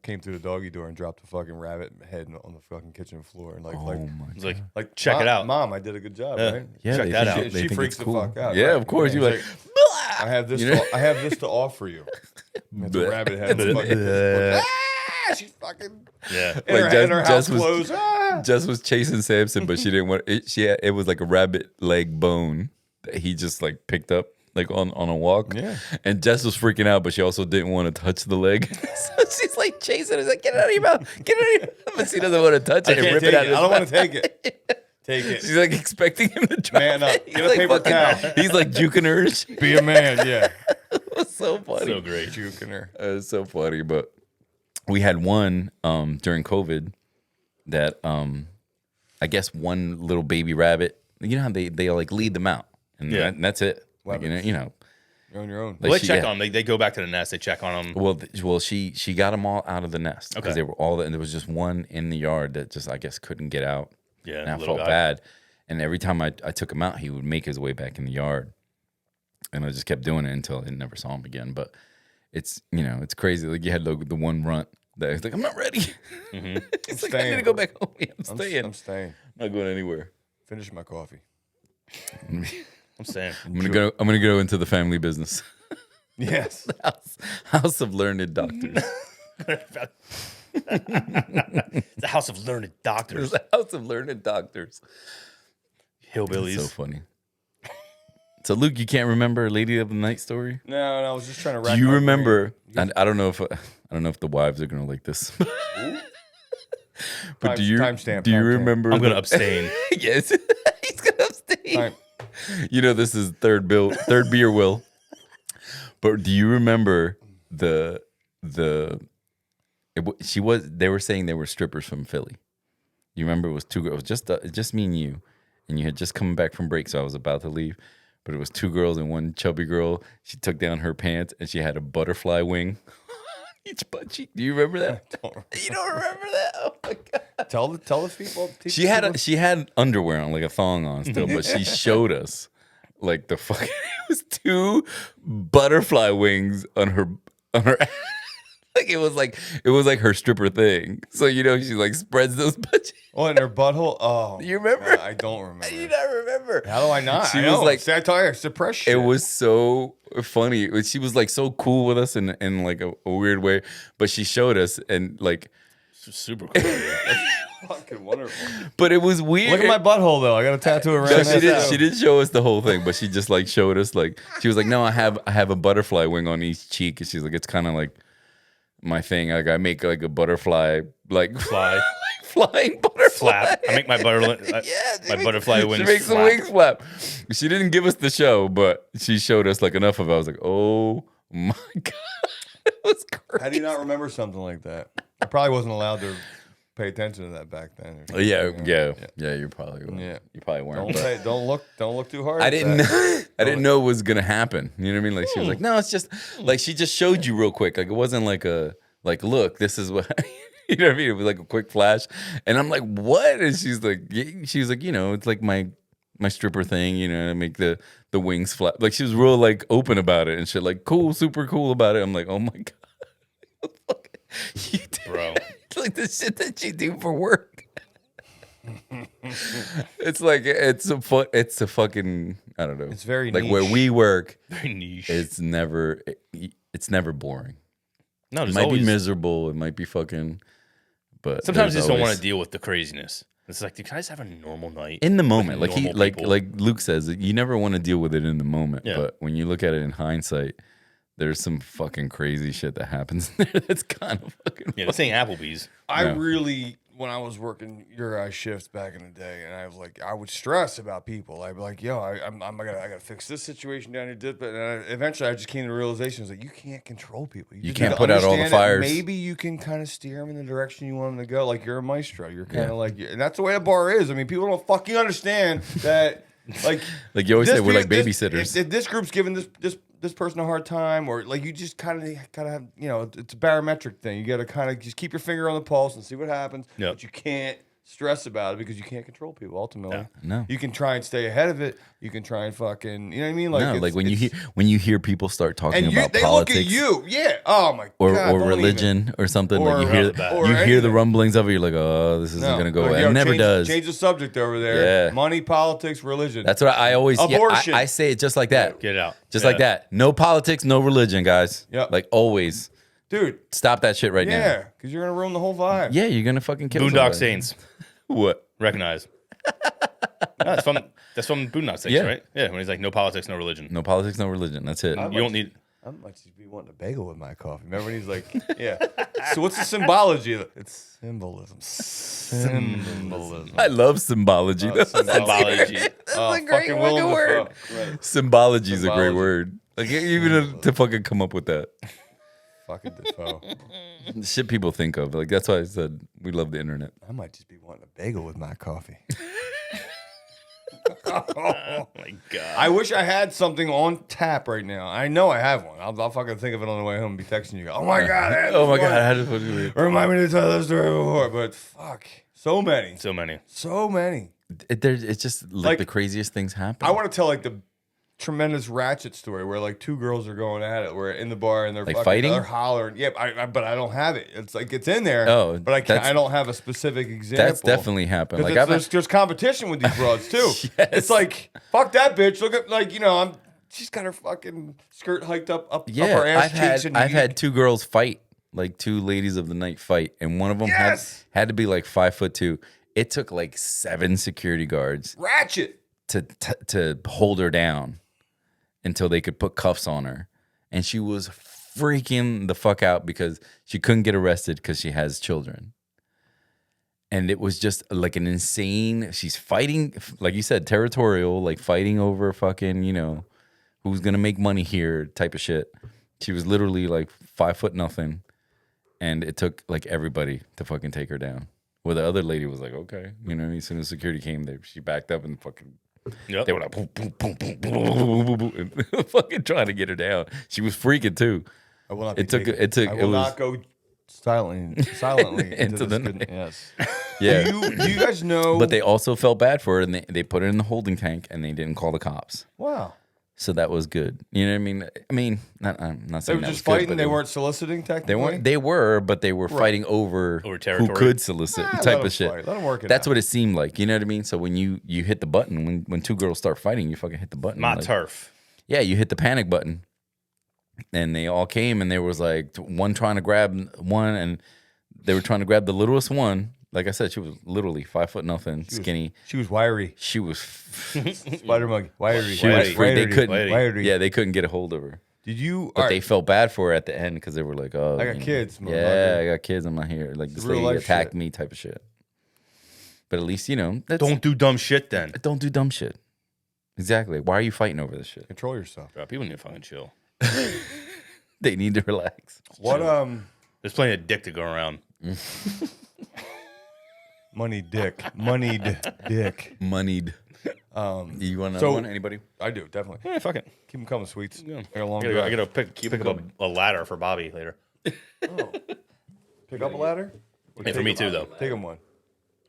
came through the doggy door and dropped the fucking rabbit head on the fucking kitchen floor and oh like my It's like, like check Mom- it out. Mom, I did a good job, Yeah. right? yeah, check they that think out. it- She they think freaks it's the cool. fuck out. Yeah, right? of course. You're She's like, I have this. I have this to offer you. It's a rabbit head. It's Fucking- ah, she's fucking Yeah. in her, Like, in her Jess house was- clothes. Ah. Jess was chasing Samson, but she didn't want it. It was like a rabbit leg bone that he just like picked up like on a walk. Yeah. And Jess was freaking out, but she also didn't want to touch the leg. So she's like chasing it. She's like, get it out of your mouth. Get it out of your mouth. But she doesn't want to touch it and Can't rip take it out it. of his I don't want mouth. to take it. Take it. She's like expecting him to drop Man up. it. Get a paper towel. He's like juking her. and shit. Be a man. Yeah. It was so funny. So great. Juking her. It was so funny, but we had one during COVID that I guess one little baby rabbit. You know how they like lead them out, and Yeah. that's it. Like, Love it. you know. You're on your own. Like Well, they she- check yeah. on them. They go back to the nest. They check on them. Well, she got them all out of the nest because Okay. they were all, and there was just one in the yard that just I guess couldn't get out. Yeah, and I little felt guy. bad. And every time I took him out, he would make his way back in the yard, and I just kept doing it until I never saw him again. But it's it's crazy. Like you had the one runt that was like, I'm not ready. It's like I need to staying. go back home. Yeah, I'm I'm staying. I'm staying. not going anywhere. Finish my coffee. I'm saying. I'm gonna go into the family business. Yes. House of learned doctors. The house of learned doctors. The house of learned doctors. Hillbillies. So funny. So Luke, you can't remember Lady of the Night story? No, I was just trying to. Do rack you my remember? brain. I don't know if the wives are gonna like this. But do you Timestamp, do you timestamp. remember? I'm going to the- abstain. Yes, he's gonna abstain. Time. You know this is third beer will. But do you remember the they were saying they were strippers from Philly. You remember it was two girls, just me and you had just come back from break, so I was about to leave, but it was two girls and one chubby girl. She took down her pants and she had a butterfly wing each butt cheek. Do you remember that? You don't remember that? Oh my god! Tell the people. She had underwear on, like a thong on still, but she showed us like the fucking it was two butterfly wings on her like it was like her stripper thing. So she like spreads those butt cheeks. Oh, in her butthole. Oh, You remember? I don't remember. You don't remember? How do I not? She I was know. like- See, I tell you, suppress shit. It was so funny. She was like so cool with us in like a weird way, but she showed us and like, Super cool. fucking wonderful. but it was weird. Look at my butthole though. I got a tattoo around. No, that. she didn't show us the whole thing, but she just like showed us like she was like, no, I have a butterfly wing on each cheek, and she's like, it's kind of like my thing. Like I make like a butterfly like Fly. flying butterfly. Flap. I make my butterfly wings She makes the flap. wings flap. She didn't give us the show, but she showed us like enough of it. I was like, oh my god, it was crazy. How do you not remember something like that? I probably wasn't allowed to pay attention to that back then. or something. Yeah. You probably were. Yeah. You probably weren't. Don't but- say, don't look too hard. I at didn't that. I didn't know it was gonna happen. You know what I mean? Like she was like, no, it's just like she just showed you real quick. Like it wasn't like look, this is what you know what I mean? It was like a quick flash. And I'm like, what? And she's like, it's like my stripper thing, I make the wings flap. Like she was real like open about it and shit, like cool, super cool about it. I'm like, oh my god. You do- Bro. It's like the shit that you do for work. It's like it's a fucking I don't know. It's very like niche. where we work. Very niche. It's never boring. No, It there's might always, be miserable. It might be fucking. But sometimes you there's just don't want always- to deal with the craziness. It's like, can I just have a normal night? in the moment. with Like he normal like people? like Luke says, you never want to deal with it in the moment. Yeah. But when you look at it in hindsight, there's some fucking crazy shit that happens there. That's kind of fucking. Yeah, this ain't Applebee's. I No. really, when I was working your guys' shifts back in the day, and I was like, I would stress about people. I'd be like, yo, I gotta fix this situation down here. But eventually, I just came to the realization, was like, you can't control people. You just can't need to put out all the understand that fires. Maybe you can kind of steer them in the direction you want them to go. Like you're a maestro. You're kind of like, and that's the way a bar is. I mean, people don't fucking understand that. Like Like you always this say, we're like pe- babysitters. If this group's giving this person a hard time, or like you just kind of gotta have, it's a barometric thing. You gotta kind of just keep your finger on the pulse and see what happens. Yep. But you can't stress about it because you can't control people ultimately. Yeah. No. You can try and stay ahead of it. You can try and fucking, you know what I mean? Like No, it's- like when it's- you hear people start talking and about they politics look at you, yeah. Oh my or god, don't religion or something, like you Or- hear or you hear the anything. rumblings of it, you're like, oh, this isn't No. gonna go Like, away. yo, It never change, does. Change the subject over there. Yeah. Money, politics, religion. That's what I always. Yeah, Abortion. I say it just like that. Get it out. Just Yeah. like that. No politics, no religion, guys. Yep. Like always. Dude. Stop that shit right Yeah, because you're gonna ruin the whole vibe. now. Yeah, you're gonna fucking kill Boondock somebody. Saints. What? Recognize. No, that's from Boondock Saints, Yeah. right? Yeah, when he's like, no politics, no religion. No politics, no religion. That's it. You don't need. I might just be wanting a bagel with my coffee. Remember when he's like, yeah. So what's the symbology of it? It's symbolism. Symbolism. I love symbology. That's Symbology. Oh, a great fucking Willem fucking word. Dafoe. Right. Symbology is a great Symbology. word. Like even to fucking come up with that Fucking Defoe. shit people think of. Like that's why I said we love the internet. I might just be wanting a bagel with my coffee. Oh my god. I wish I had something on tap right now. I know I have one. I'll fucking think of it on the way home and be texting you. Oh my god. I had Oh my this one. god, how did fucking weird. Remind me to tell that story before. But fuck. So many. So many. So many. It's just like Like, the craziest things happen. I want to tell like the tremendous ratchet story where like two girls are going at it. We're in the bar and they're Like fucking, fighting? They're hollering. Yeah, but I don't have it. It's like it's in there. Oh, but I can't. that's- I don't have a specific example. That's definitely happened. Because Like there's competition with these broads too. Yes. It's like fuck that bitch. Look at like she's got her fucking skirt hiked up her ass cheeks. And I've had two girls fight, like two ladies of the night fight, and one of them Yes! had to be like 5'2". It took like 7 security guards ratchet. to hold her down until they could put cuffs on her, and she was freaking the fuck out because she couldn't get arrested because she has children. And it was just like an insane. She's fighting, like you said, territorial, like fighting over fucking, who's gonna make money here type of shit. She was literally like 5'0" and it took like everybody to fucking take her down. Well, the other lady was like, okay, you know, as soon as security came, she backed up and fucking. Yep. They were like, boom, boom, boom, boom, boom, boom, boom, and fucking trying to get her down. She was freaking too. I will not. It took. It took. I It will was. not go silently Into the this night. Yes. Yeah. Do you guys know? But they also felt bad for her, and they put her in the holding tank, and they didn't call the cops. wow. So that was good. You know what I mean? I'm not They saying were that just was good, fighting. but They it- weren't solliting technically. They weren't. They were, but they were fighting over Over who territory. could solicit Let type them of shit. fight. Let them work it That's out. what it seemed like. You know what I mean? So when you hit the button, when two girls start fighting, you fucking hit the button. My like- turf. Yeah, you hit the panic button, and they all came, and there was like one trying to grab one, and they were trying to grab the littlest one. Like I said, she was literally 5 foot nothing, skinny. She was wiry. She was. Spider monkey. Wiry. She was Wiry. free. They Wiry. couldn't. Wiry. Yeah, they couldn't get a hold of her. Did you? But all they right. felt bad for her at the end because they were like, "Oh, I got you know, kids, Yeah, motherfucker. I got kids. I'm not here. Like this real lady life attacked shit. me, type of shit." But at least that's, Don't do dumb shit then. don't do dumb shit. Exactly. Why are you fighting over this shit? Control yourself. Bro, people need to fucking chill. They need to relax. What There's plenty of dick to go around. moneyed dick. Moneyed. You want another so- one? Anybody? I do definitely. Yeah, fuck it. Keep them coming, sweets. Yeah. I got a long I drive. gotta pick up a ladder for Bobby later. Pick up a ladder. And for me too, though. Take him one.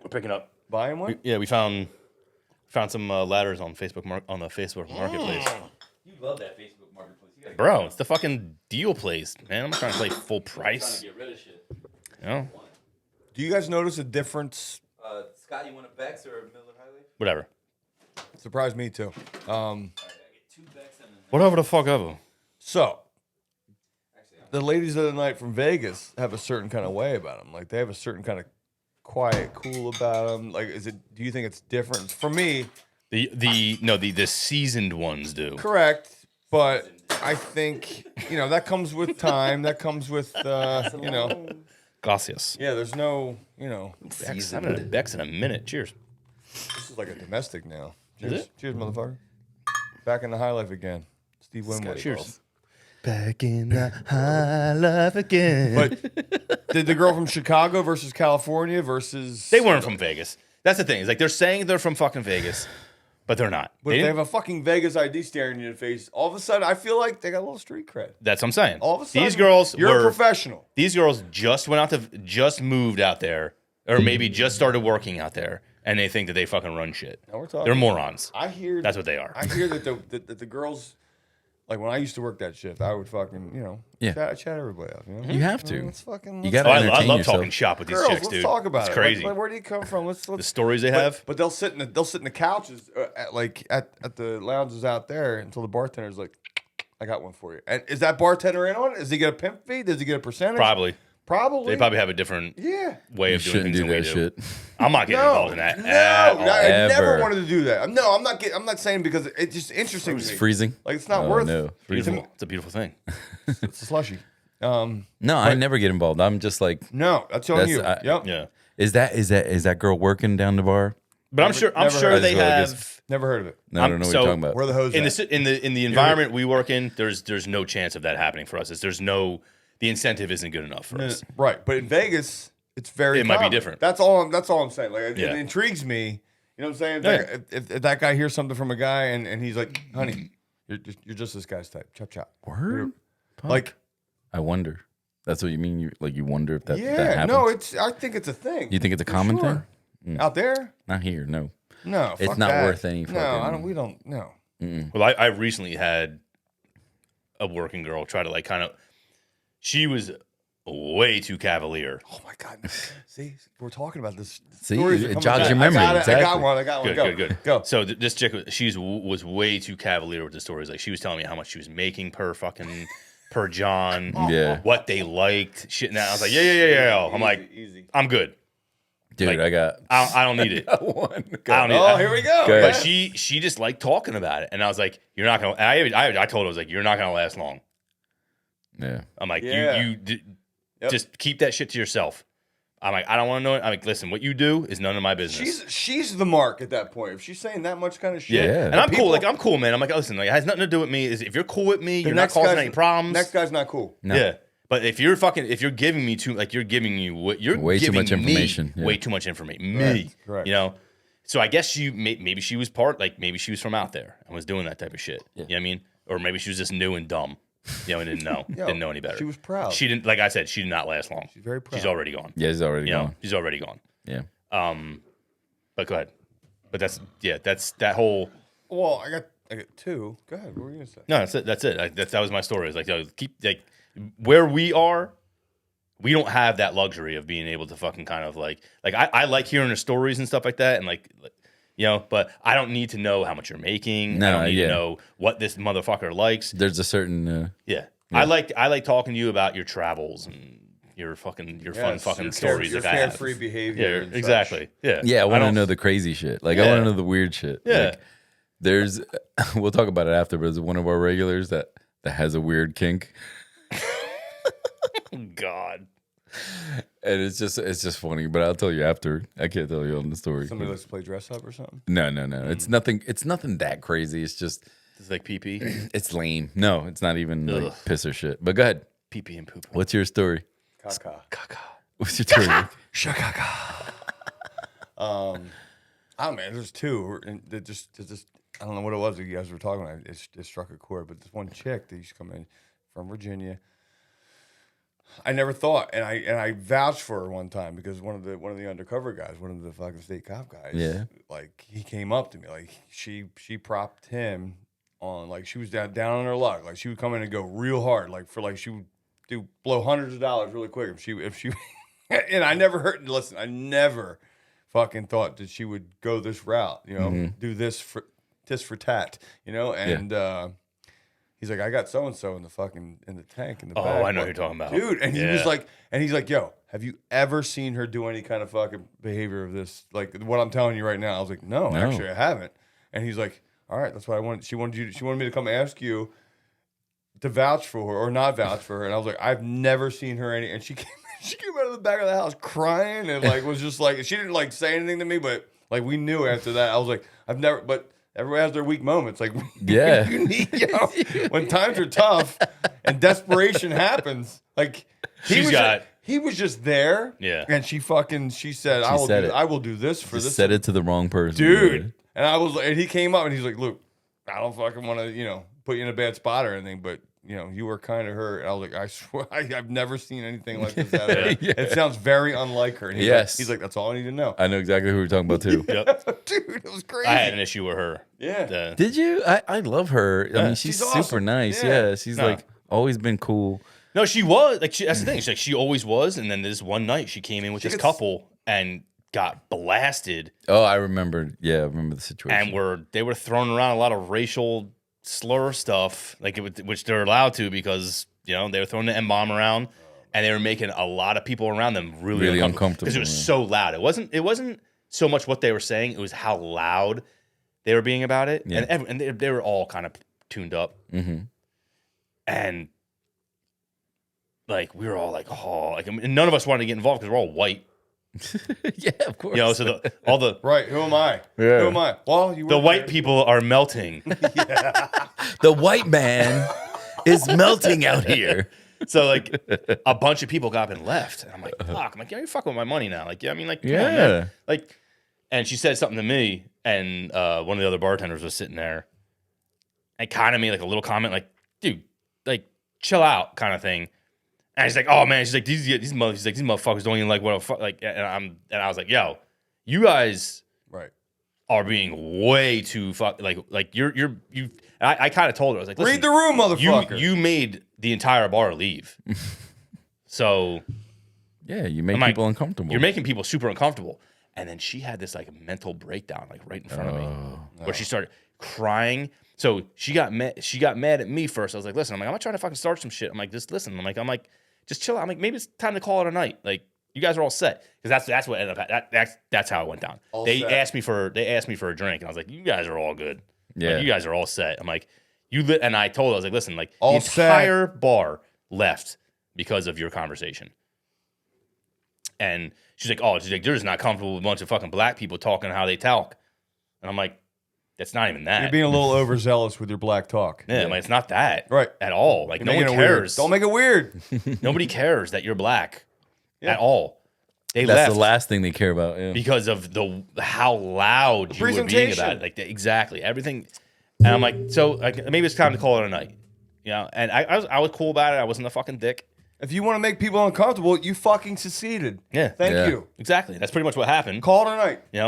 We're picking up. Buy him one. Yeah, we found some ladders on Facebook on the Facebook Marketplace. You love that Facebook Marketplace. You gotta Bro, it's the fucking deal place, man. I'm not trying to play full price. get rid of shit. You know, Do you guys notice a difference? Scott, you want a Bex or a Miller High Life? whatever. Surprised me too. I get 2 Bex and Whatever the fuck ever. So, the ladies of the night from Vegas have a certain kind of way about them. Like they have a certain kind of quiet, cool about them. Like, is it? Do you think it's different? For me, The seasoned ones do. correct. But I think that comes with time. That comes with Gracias. yeah. There's no Bex, I haven't had a Bex in a minute. Cheers. This is like a domestic now. Is Cheers, it? cheers, motherfucker. Back in the high life again. Steve Winwood. Cheers. Back in the high life again. But did the girl from Chicago versus California versus They weren't from Vegas. That's the thing. It's like they're saying they're from fucking Vegas, but they're not. But They they didn't- have a fucking Vegas ID staring you in the face. All of a sudden, I feel like they got a little street cred. That's what I'm saying. All of a sudden, These girls you're a were professional. These girls just just moved out there, or maybe just started working out there, and they think that they fucking run shit. Now we're talking. They're morons. I hear That's what they are. I hear that the girls, like when I used to work that shift, I would fucking Yeah. chat everybody up. You have to. Let's fucking. You let's gotta Oh, I entertain love yourself. talking shop with these girls. chicks, Let's dude. talk about it's it. crazy. Like, where do you come from? Let's The stories they have. But they'll sit in the couches at the lounges out there until the bartender's like, I got one for you. And is that bartender in on it? Does he get a pimp fee? Does he get a percentage? Probably. Probably. They probably have a different Yeah. way You of doing shouldn't things do than we that do. shit. I'm not getting involved in that. at all. I never Ever. wanted to do that. No, I'm not. I'm not saying because it's just interesting. It's to me. freezing. Like it's not Oh, worth. no. Beautiful. It's a beautiful thing. It's a slushy. No, I never get involved. I'm just like, No, that's on That's- you. I- Yep. Yeah. is that girl working down the bar? But I'm sure never they heard of it. have. Never heard of it. No, I don't know what you're talking about. Where the hose in at? the environment we work in, there's no chance of that happening for us. The incentive isn't good enough for us. Right, but in Vegas, it's very. It might be common. different. That's all I'm saying. Like Yeah. it intrigues me. You know what I'm saying? Yeah. If that guy hears something from a guy and he's like, "Honey, you're just this guy's type." Chop chop. Word? Like I wonder. That's what you mean? You wonder if that yeah, happens? no, I think it's a thing. You think it's a For common sure. Out there? Not here, no. No, It's fuck not that. worth any No, I fucking- don't. We don't. No. Well, I recently had a working girl try to like kind of. She was way too cavalier. Oh my god! See, we're talking about this. See, Stories it are coming jogs back. your memory, I got exactly. I got one. Good, Go. good. Go. So this chick, was way too cavalier with the stories. Like she was telling me how much she was making per John. Yeah. What they liked. Shit. And I was like, yeah. I'm like, Easy. I'm good. Dude, Like, I got I don't need it. one. I don't need Oh, it. here we go. Go But ahead. she just liked talking about it, and I was like, "You're not gonna." And I told her I was like, "You're not gonna last long." Yeah. I'm like, Yeah. Yep. just keep that shit to yourself. I'm like, I don't want to know it. I'm like, listen, what you do is none of my business. She's the mark at that point. If she's saying that much kind of shit, Yeah. and I'm people- cool. Like I'm cool, man. I'm like, listen, like, it has nothing to do with me. Is if you're cool with me, the you're not next causing guy's- any problems. Next guy's not cool. No. Yeah, But if you're giving me too, like you're giving me what you're Way too giving much me information. Yeah. way too much information. Correct. You know. So I guess maybe she was maybe she was from out there and was doing that type of shit. Yeah. You know what I mean? Or maybe she was just new and dumb. You know, and didn't know any better. She was proud. She didn't, like I said, she did not last long. She's very proud. She's already gone. Yeah, he's already You know, gone. she's already gone. Yeah. But go ahead. But that's that whole. Well, I got two. Go ahead. What were you gonna say? No, that's it. That's it. Like, that was my story. It's like, keep like where we are. We don't have that luxury of being able to fucking kind of like I like hearing the stories and stuff like that, and like you know, but I don't need to know how much you're making. No, I don't need yeah. to know what this motherfucker likes. There's a certain. Yeah. I like talking to you about your travels and your fun fucking stories. Your like I have. carefree behavior. Yeah, and exactly. Yeah. Yeah, I want to don't- know the crazy shit. Like, I Yeah. want to know the weird shit. Yeah. Like, there's, we'll talk about it after, but there's one of our regulars that has a weird kink. God. And it's just funny, but I'll tell you after. I can't tell you on the story. such. Somebody likes to play dress up or something. No. It's nothing that crazy. It's just, It's like pee pee. it's lame. No, it's not even Ugh. like piss or shit. But go ahead. Pee pee and poop. What's your story? Caca. What's your story? I don't know, man. There's two. And they just I don't know what it was that you guys were talking about. It struck a chord. But this one chick that used to come in from Virginia. I never thought, and I vouched for her one time because one of the undercover guys, one of the fucking state cop guys, Yeah. like he came up to me, like she propped him on, like she was down on her luck, like she would come in and go real hard, like she would blow hundreds of dollars really quick if she, and I never fucking thought that she would go this route, you know, do this for tat, you know, and. He's like, I got so and so in the tank in the back. Oh, I know what you're talking about, dude. And Yeah. he's like, yo, have you ever seen her do any kind of fucking behavior of this? Like what I'm telling you right now. I was like, no. Actually, I haven't. And he's like, all right, that's what I wanted. She wanted me to come ask you to vouch for her or not vouch for her. And I was like, I've never seen her any. And she came out of the back of the house crying and like was just like, she didn't like say anything to me, but like we knew after that. I was like, but. Everyone has their weak moments. Like, Yeah. you need, when times are tough and desperation happens, like he was just there. Yeah. And she said, I will do this for Just this. said it to the wrong person. Dude. And he came up and he's like, look, I don't fucking want to, put you in a bad spot or anything, but you were kind of hurt. And I was like, I swear, I've never seen anything like this out of her. Yeah. It sounds very unlike her. And he's like, that's all I need to know. I know exactly who we're talking about too. Yep. Dude, it was crazy. I had an issue with her. Yeah. Did you? I love her. I mean, she's She's super awesome. nice. Yeah. Yeah, she's No. like always been cool. No, she was like that's the thing. She always was, and then this one night she came in with this couple and got blasted, Oh, I remember. Yeah, I remember the situation. and they were throwing around a lot of racial slur stuff, which they're allowed to because they were throwing the M-bomb around, and they were making a lot of people around them really uncomfortable because it was yeah. so loud. It wasn't so much what they were saying; it was how loud they were being about it, Yeah. and they were all kind of tuned up, and like we were all like, and none of us wanted to get involved because we're all white, yeah, of course. So all the Right. Who am I? Yeah. Who am I? Well, the white people are melting. The white man is melting out here. So like a bunch of people got up and left. And I'm like, fuck. I'm like, you're fucking with my money now. Like, yeah, I mean, like, come on, Yeah. man. Like, and she said something to me, and one of the other bartenders was sitting there and kind of made like a little comment, like, dude, like, chill out, kind of thing. And she's like, oh man, she's like, these motherfuckers don't even like what the fuck, like, and I was like, yo, you guys Right. are being way too like you. I kind of told her, I was like, listen, Read the room, motherfucker. you made the entire bar leave. So Yeah, you make I'm like, people uncomfortable. you're making people super uncomfortable. And then she had this like mental breakdown, like right in front of me, where she started crying. So she got mad at me first. I was like, listen, I'm not trying to fucking start some shit. I'm like, just listen. I'm like, just chill out. I'm like, maybe it's time to call it a night. Like, you guys are all set, because that's what ended up. That's how it went down. They set. asked me for a drink, and I was like, you guys are all good. Yeah. Like, you guys are all set. I'm like, and I told her, I was like, listen, like All the set. entire bar left because of your conversation. And she's like, they're just not comfortable with a bunch of fucking black people talking how they talk. And I'm like, That's not even that. You're being a little overzealous with your black talk. yeah, like, it's not that Right. at all. Like, no Making one it weird. cares. Don't make it weird. Nobody cares that you're black Yeah. at all. They That's left the last thing they care about. Yeah. because of how loud you were being presentation. about it. Like, exactly everything. And I'm like, so like, maybe it's time to call it a night. You know, and I was cool about it. I wasn't a fucking dick. If you want to make people uncomfortable, you fucking succeeded. Yeah. Thank Yeah. you. Exactly. That's pretty much what happened. Call it a night. You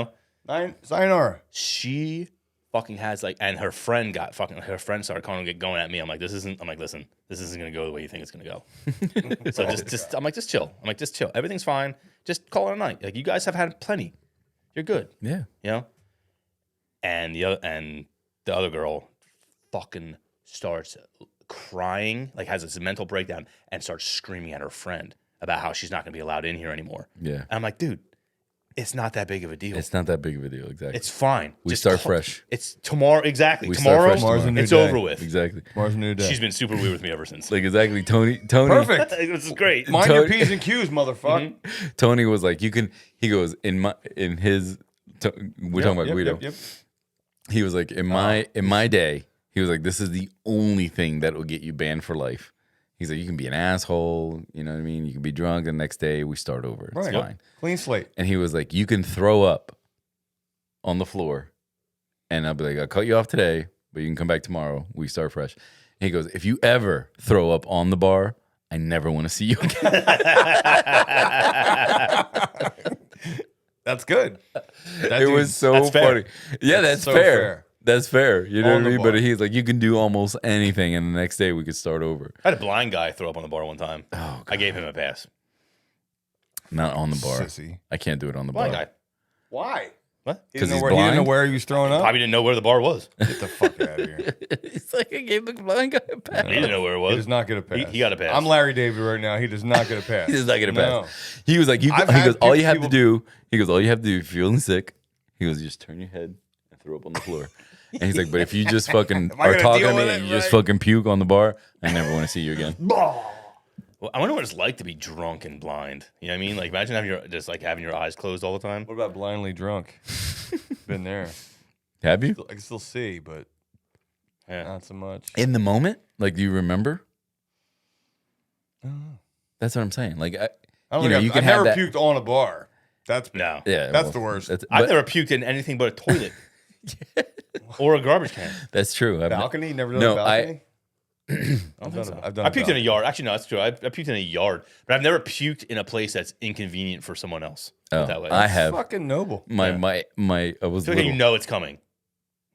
know, Sayonara. she fucking has like, and her friend started going at me. I'm like, listen, this isn't gonna go the way you think it's gonna go. So just chill. I'm like, just chill. Everything's fine. Just call it a night. Like, you guys have had plenty. You're good. Yeah. You know. And the other girl fucking starts crying, like has this mental breakdown, and starts screaming at her friend about how she's not gonna be allowed in here anymore. Yeah. And I'm like, dude, it's not that big of a deal. It's not that big of a deal. Exactly. It's fine. We Just start fresh. It's tomorrow. Exactly. We start Tomorrow, fresh tomorrow. Tomorrow's a new it's day. over with. Exactly. Tomorrow's a new day. She's been super weird with me ever since. Like exactly. Tony. Perfect. This is great. Mind your Tony- P's and Q's, motherfucker. Tony was like, you can. He goes in his. We're talking about Guido. Yep. He was like, in my day, he was like, this is the only thing that will get you banned for life. He's like, you can be an asshole, you know what I mean? You can be drunk, the next day we start over. It's Right. fine. Clean slate. And he was like, you can throw up on the floor. And I'll be like, I'll cut you off today, but you can come back tomorrow. We start fresh. And he goes, if you ever throw up on the bar, I never want to see you again. That's good. That It dude's- was so that's fair. funny. Yeah, that's so fair. fair. That's fair. You know On what I the mean? But bar. he's like, you can do almost anything, and the next day we could start over. I had a blind guy throw up on the bar one time. Oh, I gave him a pass. Not on the bar. Sissy. I can't do it on the Blind bar. guy. Why? What? He 'Cause didn't he's know where- He didn't know blind? where he was throwing up. Probably didn't know where the bar was. Get the fuck out of here. It's like I gave the blind guy a pass. He didn't know where it He was. does not get a pass. He got a pass. I'm Larry David right now. He does not get a pass. He does not get a pass. No. He was like, he I've goes, had all you have to people- do. He goes, all you have to do if you're feeling sick. He goes, just turn your head and throw up on the floor. And he's like, but if you just fucking I are gonna talking to deal me with and it, you just right? fucking puke on the bar, I never want to see you again. Well, I wonder what it's like to be drunk and blind. You know what I mean? Like, imagine having your eyes closed all the time. What about blindly drunk? Been there. Have you? I can still see, but Yeah. not so much. In the moment? Like, do you remember? That's what I'm saying. Like, I don't you know, think you I've can have never that. puked on a bar. That's No. Yeah, That's the worst. I've but never puked in anything but a toilet or a garbage can. That's true. I've balcony. Never done No, a balcony. I've done I've done I a puked in a balcony. yard. Actually, no, that's true. I puked in a yard, but I've never puked in a place that's inconvenient for someone else. Put it Oh, that way. I have. Fucking noble. My Yeah. I was I feel like little. you know it's coming.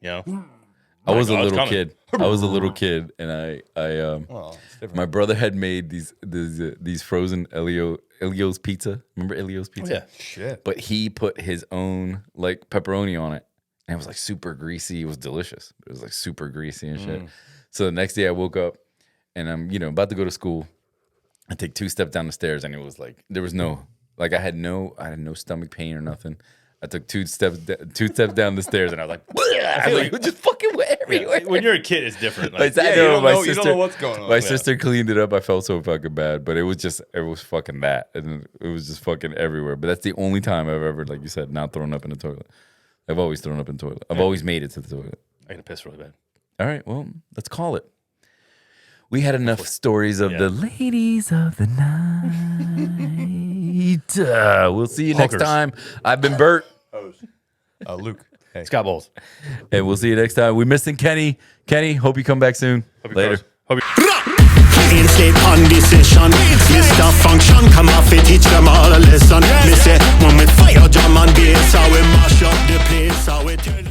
You know? I was a God, it's little coming. kid. I was a little kid, and I Oh, it's different. my brother had made these frozen Elio's pizza. Remember Elio's Oh, pizza? yeah. Shit. But he put his own like pepperoni on it, and it was like super greasy. It was delicious. It was like super greasy and shit. So the next day I woke up, and I'm about to go to school. I take 2 steps down the stairs, and it was like there was no like I had no stomach pain or nothing. I took 2 steps down the stairs, and I was like, I feel like it just fucking went everywhere. When you're a kid, it's different. Like, I Yeah, know, you don't my know- you don't sister- know what's going on. My Yeah. sister cleaned it up. I felt so fucking bad, but it was fucking that, and it was just fucking everywhere. But that's the only time I've ever, like you said, not thrown up in the toilet. I've always thrown up in the toilet. I've always made it to the toilet. I gotta piss really bad. All right, well, let's call it. We had enough stories of Yeah. the ladies of the night. We'll see you next Hookers. time. I've been Bert, Luke. Hey. Scott Bowles. and we'll see you next time. We're missing Kenny. Kenny, hope you come back soon. Hope you Later. close. Hope you- Instate on decision. Mr. Function, come off it, teach them all a lesson. Me say, when we fire drum and bass, how we mash up the place, how we turn